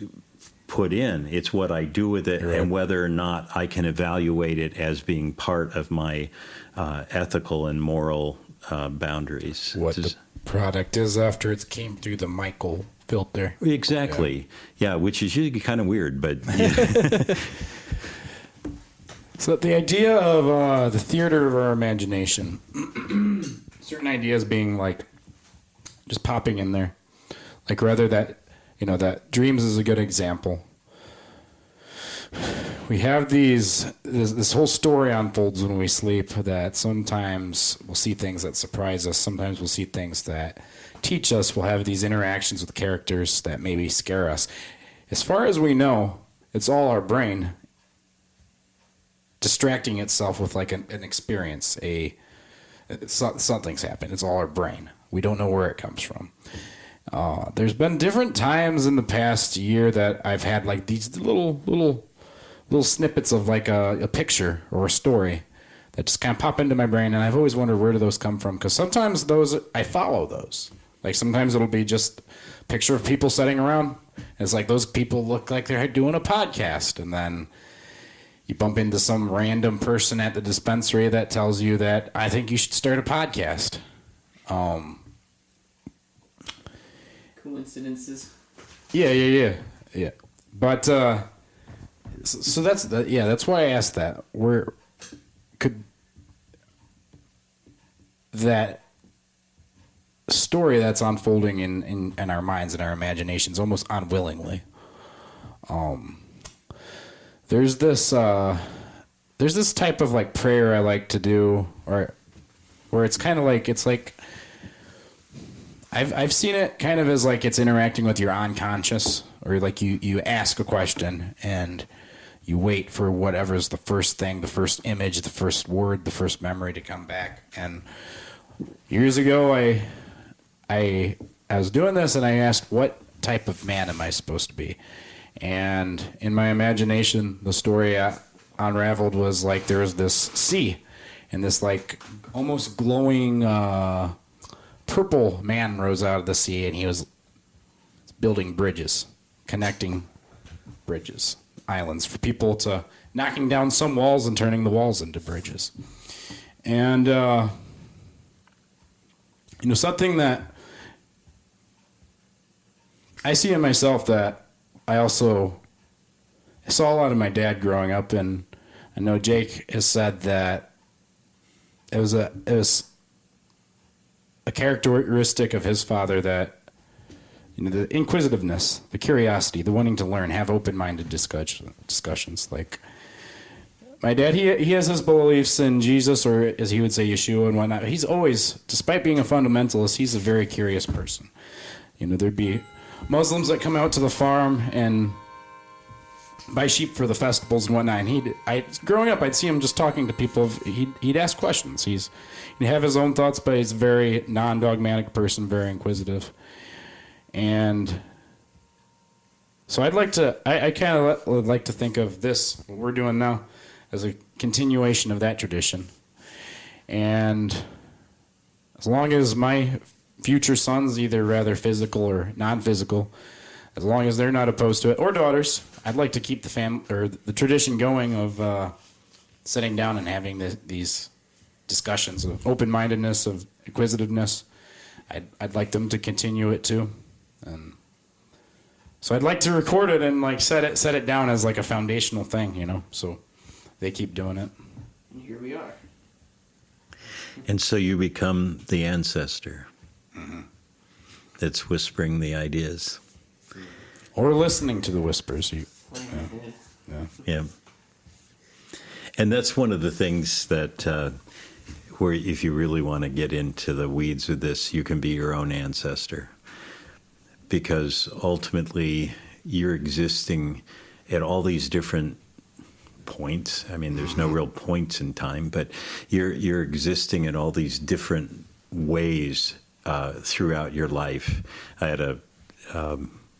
put in. It's what I do with it, and whether or not I can evaluate it as being part of my ethical and moral boundaries. What the product is after it's came through the Micheal filter. Exactly. Yeah, which is usually kind of weird, but... So the idea of the theater of our imagination, certain ideas being like just popping in there, like rather that, that dreams is a good example. We have this whole story unfolds when we sleep, that sometimes we'll see things that surprise us. Sometimes we'll see things that teach us. We'll have these interactions with characters that maybe scare us. As far as we know, It's all our brain distracting itself with like an experience. Something's happened. It's all our brain. We don't know where it comes from. There's been different times in the past year that I've had like these little snippets of like a picture or a story that just kind of pop into my brain, and I've always wondered where do those come from, because sometimes those I follow those. Like sometimes it'll be just a picture of people sitting around. It's like those people look like they're doing a podcast, and then you bump into some random person at the dispensary that tells you that I think you should start a podcast. Coincidences. Yeah. But so that's why I asked that. Where could that story that's unfolding in our minds and our imaginations almost unwillingly? There's this type of like prayer I like to do, or where it's kind of like I've seen it kind of as like it's interacting with your unconscious, or like you ask a question and you wait for whatever's the first thing, the first image, the first word, the first memory to come back. And years ago, I was doing this and I asked, what type of man am I supposed to be? And in my imagination, the story I unraveled was like there was this sea, and this like almost glowing purple man rose out of the sea, and he was building bridges, connecting bridges, islands for people to knocking down some walls and turning the walls into bridges. And something that I see in myself that I saw a lot of my dad growing up, and I know Jake has said that it was a characteristic of his father that, the inquisitiveness, the curiosity, the wanting to learn, have open-minded discussions. Like my dad, he has his beliefs in Jesus, or as he would say, Yeshua and whatnot. He's always, despite being a fundamentalist, he's a very curious person. There'd be Muslims that come out to the farm and buy sheep for the festivals and whatnot. And growing up, I'd see him just talking to people. He'd ask questions. He'd have his own thoughts, but he's a very non-dogmatic person, very inquisitive. And so I kind of would like to think of this, what we're doing now, as a continuation of that tradition. And as long as my future sons, either rather physical or non-physical, as long as they're not opposed to it, or daughters, I'd like to keep the tradition going of sitting down and having these discussions of open-mindedness, of inquisitiveness. I'd like them to continue it too, and so I'd like to record it and like set it down as like a foundational thing, so they keep doing it. And here we are. And so you become the ancestor that's whispering the ideas. Or listening to the whispers. Yeah. And that's one of the things that, where if you really want to get into the weeds of this, you can be your own ancestor. Because ultimately, you're existing at all these different points. I mean, there's no real points in time, but you're existing in all these different ways throughout your life. I had a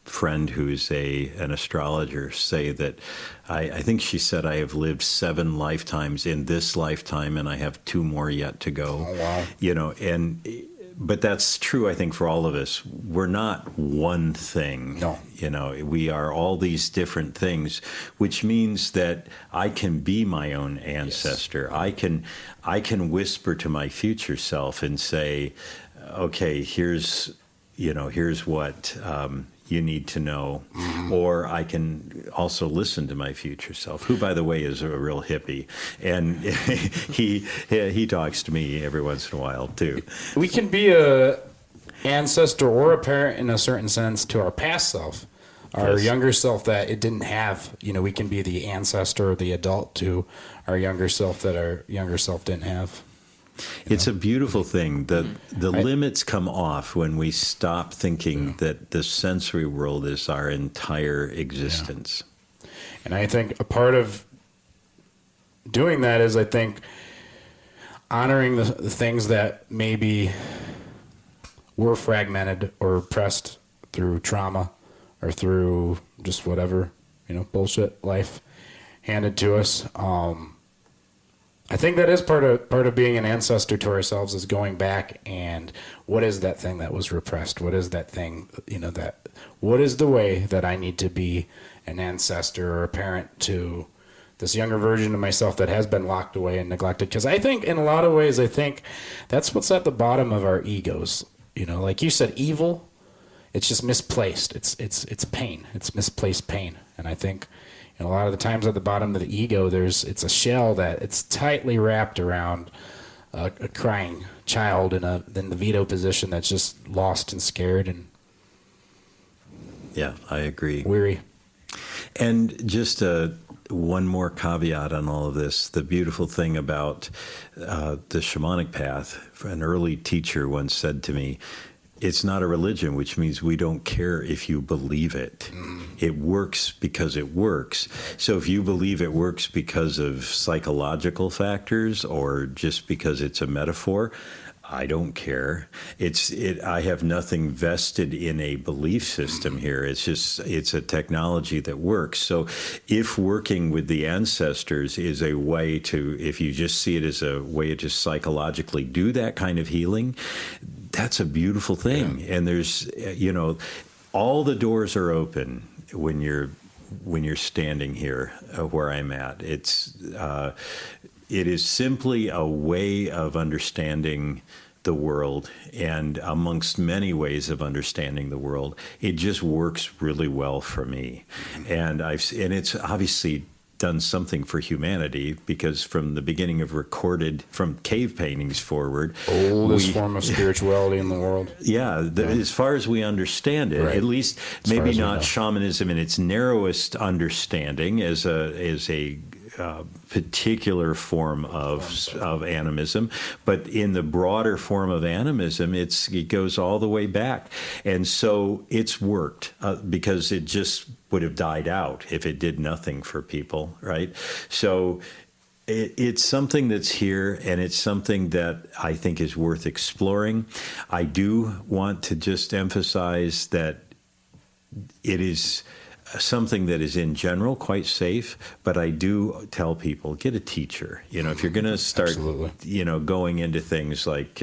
friend who's an astrologer say that I think she said I have lived 7 lifetimes in this lifetime, and I have 2 more yet to go. Oh, wow. But that's true, I think, for all of us. We're not one thing. No. We are all these different things, which means that I can be my own ancestor. Yes. I can whisper to my future self and say, okay, here's what you need to know. Mm-hmm. Or I can also listen to my future self, who, by the way, is a real hippie. And he talks to me every once in a while, too. We can be a ancestor or a parent in a certain sense to our past self, our younger self that it didn't have. We can be the ancestor or the adult to our younger self that our younger self didn't have. It's a beautiful thing. The limits come off when we stop thinking that the sensory world is our entire existence. Yeah. And I think a part of doing that is, I think, honoring the things that maybe were fragmented or repressed through trauma or through just whatever, bullshit life handed to us. I think that is part of being an ancestor to ourselves, is going back and what is that thing that was repressed? What is that thing, what is the way that I need to be an ancestor or a parent to this younger version of myself that has been locked away and neglected? Because I think in a lot of ways, I think that's what's at the bottom of our egos. Like you said, evil, it's just misplaced. It's pain. It's misplaced pain. And I think a lot of the times at the bottom of the ego, it's a shell that it's tightly wrapped around a crying child in the veto position that's just lost and scared and Yeah, I agree. weary. And just one more caveat on all of this. The beautiful thing about the shamanic path, an early teacher once said to me, it's not a religion, which means we don't care if you believe it. It works because it works. So if you believe it works because of psychological factors or just because it's a metaphor, I don't care. I have nothing vested in a belief system here. It's a technology that works. So if working with the ancestors is a way to, if you just see it as a way to just psychologically do that kind of healing, that's a beautiful thing. Yeah. And there's, all the doors are open when you're standing here where I'm at. It is simply a way of understanding the world, and amongst many ways of understanding the world, it just works really well for me. And it's obviously done something for humanity, because from the beginning of from cave paintings forward, oldest form of spirituality in the world. Yeah, as far as we understand it, right. At least maybe not shamanism in its narrowest understanding as a particular form of animism, but in the broader form of animism, it goes all the way back. And so it's worked because it just would have died out if it did nothing for people, right? So it's something that's here, and it's something that I think is worth exploring. I do want to just emphasize that it is something that is in general quite safe, but I do tell people, get a teacher. If you're going to start, Absolutely. Going into things like,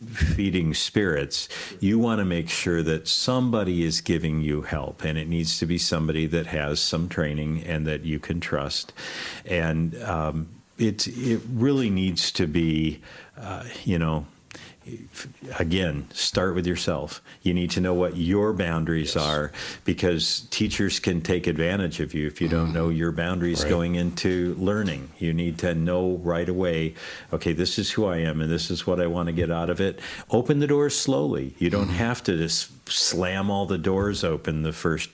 feeding spirits, you want to make sure that somebody is giving you help, and it needs to be somebody that has some training and that you can trust. And it really needs to be, again, start with yourself. You need to know what your boundaries are, because teachers can take advantage of you if you don't know your boundaries going into learning. You need to know right away, okay, this is who I am and this is what I want to get out of it. Open the doors slowly. You don't have to just slam all the doors open the first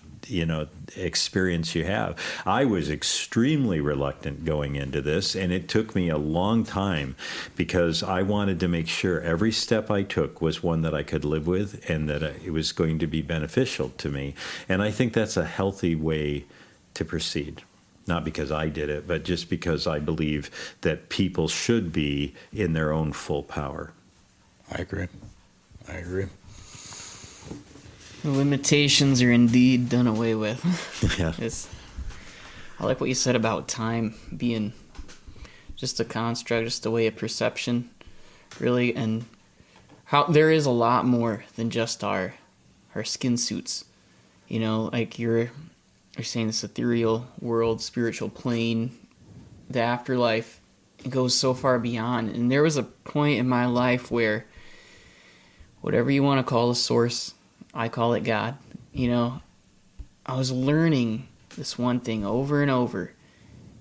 experience you have. I was extremely reluctant going into this, and it took me a long time because I wanted to make sure every step I took was one that I could live with and that it was going to be beneficial to me. And I think that's a healthy way to proceed. Not because I did it, but just because I believe that people should be in their own full power. I agree. The limitations are indeed done away with. Yeah. I like what you said about time being just a construct, just a way of perception, really, and how there is a lot more than just our skin suits. Like you're saying, this ethereal world, spiritual plane, the afterlife, it goes so far beyond. And there was a point in my life where, whatever you want to call the source, I call it God. I was learning this one thing over and over,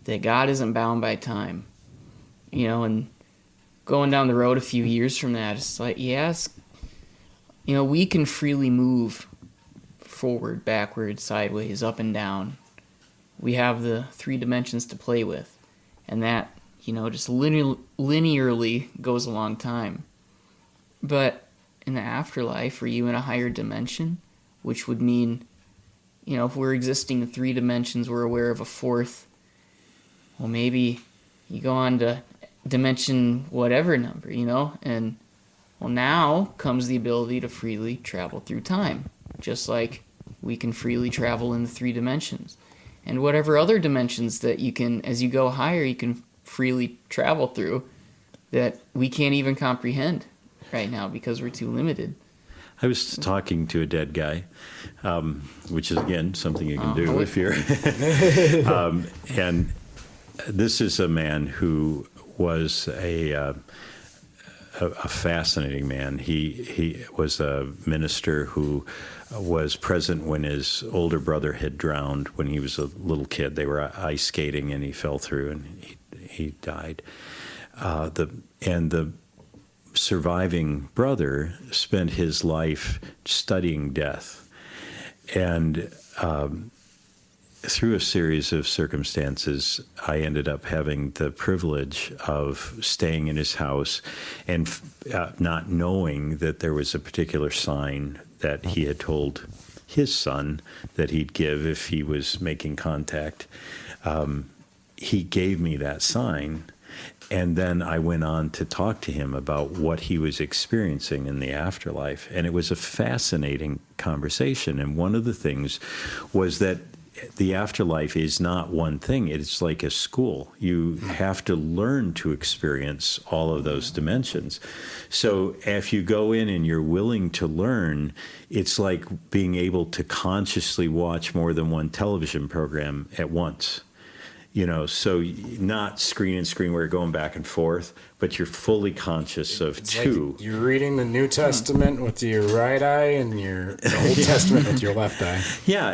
that God isn't bound by time. And going down the road a few years from that, it's like, yes, we can freely move forward, backward, sideways, up and down. We have the 3 dimensions to play with. And that, just linearly goes a long time. But in the afterlife, are you in a higher dimension, which would mean if we're existing in 3 dimensions, we're aware of a 4th. Well, maybe you go on to dimension whatever number, and well, now comes the ability to freely travel through time, just like we can freely travel in the 3 dimensions. And whatever other dimensions that you can, as you go higher, you can freely travel through that we can't even comprehend right now because we're too limited. I was talking to a dead guy, which is, again, something you can do if you're... and this is a man who was a fascinating man. He was a minister who was present when his older brother had drowned when he was a little kid. They were ice skating and he fell through and he died. The surviving brother spent his life studying death. And through a series of circumstances, I ended up having the privilege of staying in his house and not knowing that there was a particular sign that he had told his son that he'd give if he was making contact. He gave me that sign, and then I went on to talk to him about what he was experiencing in the afterlife. And it was a fascinating conversation. And one of the things was that the afterlife is not one thing. It's like a school. You have to learn to experience all of those dimensions. So if you go in and you're willing to learn, it's like being able to consciously watch more than one television program at once. So not screen and screen where you're going back and forth, but you're fully conscious of It's two. like you're reading the New Testament with your right eye and the Old Testament with your left eye. Yeah,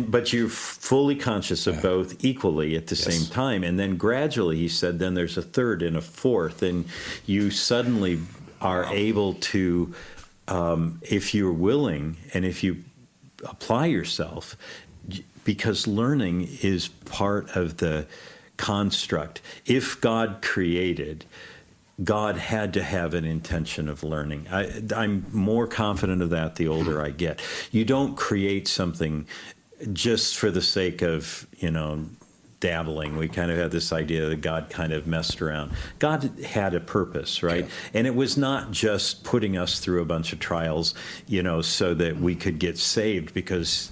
but you're fully conscious of both equally at the same time. And then gradually, he said, then there's a third and a fourth, and you suddenly are able to, if you're willing and if you apply yourself, because learning is part of the construct. If God created, God had to have an intention of learning. I'm more confident of that the older I get. You don't create something just for the sake of, dabbling. We kind of had this idea that God kind of messed around. God had a purpose, right? Yeah. And it was not just putting us through a bunch of trials, so that we could get saved, because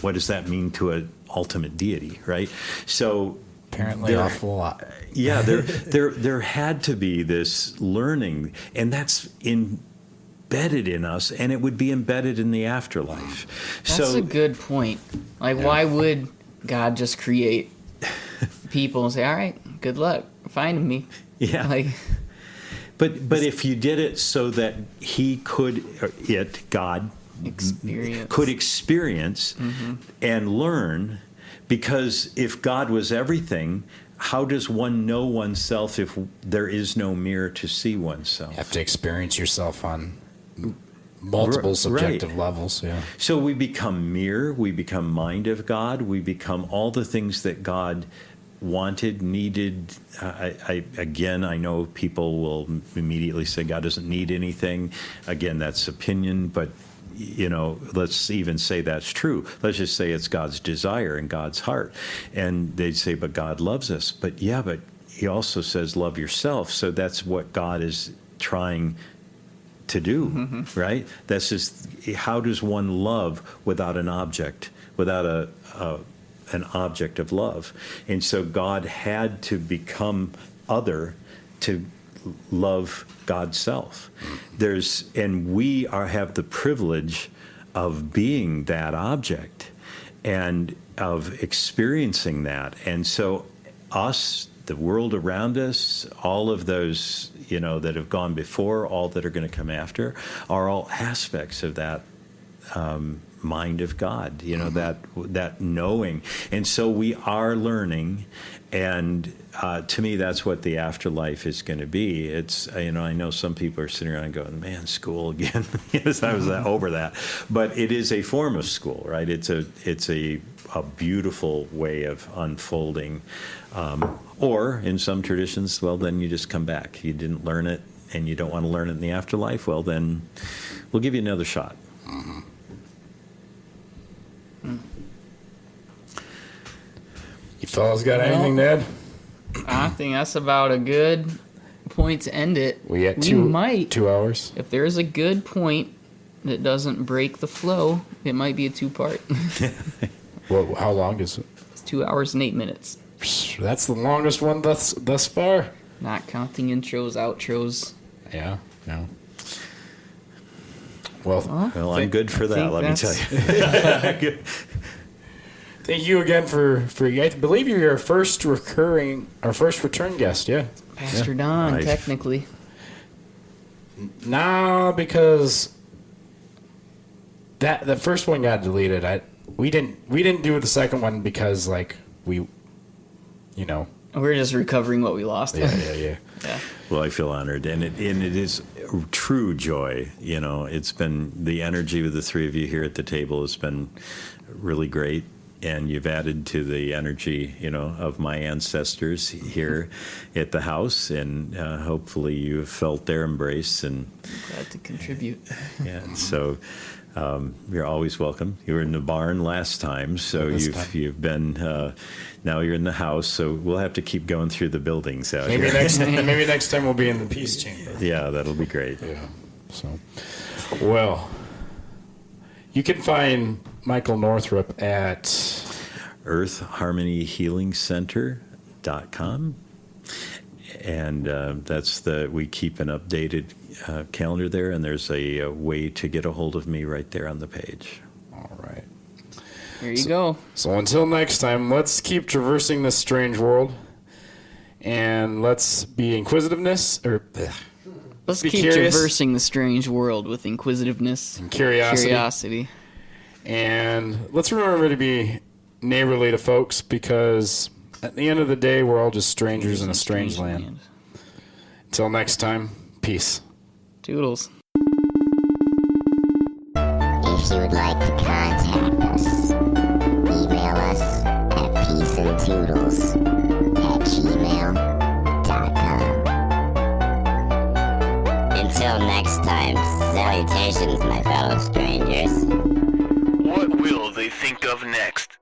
what does that mean to an ultimate deity, right? So apparently awful lot. Yeah, there had to be this learning, and that's embedded in us, and it would be embedded in the afterlife. That's a good point. Why would God just create people and say, all right, good luck finding me? Yeah. But if you did it so that he could, God, could experience and learn, because if God was everything, how does one know oneself if there is no mirror to see oneself? You have to experience yourself on multiple subjective levels. Yeah. So we become mirror, we become mind of God, we become all the things that God wanted, needed. I know people will immediately say God doesn't need anything. Again, that's opinion, but let's even say that's true. Let's just say it's God's desire and God's heart. And they'd say, but God loves us. But he also says, love yourself. So that's what God is trying to do, right? That's just, how does one love without an object, without an object of love? And so God had to become other to love God's self. We have the privilege of being that object and of experiencing that. And so us, the world around us, all of those, that have gone before, all that are going to come after, are all aspects of that mind of God, that knowing. And so we are learning, and to me, that's what the afterlife is going to be. It's, I know some people are sitting around going, man, school again. Yes, I was over that. But it is a form of school, right? It's a beautiful way of unfolding. Or in some traditions, well, then you just come back. You didn't learn it, and you don't want to learn it in the afterlife. Well, then we'll give you another shot. You fellas got anything to add? I think that's about a good point to end it. We got might, 2 hours. if there's a good point that doesn't break the flow, it might be a two-part. Well, how long is it? It's 2 hours and 8 minutes. That's the longest one thus far. Not counting intros, outros. Yeah. No. Well, Well, I'm good for that, think let me tell that's- you. thank you again for I believe you're our first return guest. Yeah. Pastor Don, Right. technically. Nah, because the first one got deleted. We didn't do the second one because we. We're just recovering what we lost. Yeah. Yeah. Well, I feel honored, and it is true joy. It's been the energy with the three of you here at the table has been really great, and you've added to the energy, of my ancestors here at the house, and hopefully you've felt their embrace. And Glad to contribute. yeah, so you're always welcome. You were in the barn last time, so you've been. Now you're in the house, so we'll have to keep going through the buildings out Maybe here. maybe next time we'll be in the peace chamber. Yeah, that'll be great. Yeah. So, well, you can find Michael Northrop at earthharmonyhealingcenter.com, and we keep an updated calendar there, and there's a way to get a hold of me right there on the page. All right. There you go. So until next time, let's keep traversing this strange world, and let's be Let's be keep curious. traversing the strange world with inquisitiveness And curiosity. And let's remember to be neighborly to folks, because at the end of the day, we're all just strangers in a strange land. Until next time, peace. Toodles. If you would like to contact us, email us at peaceandtoodles@gmail.com. Until next time, salutations, my fellow strangers. What will they think of next?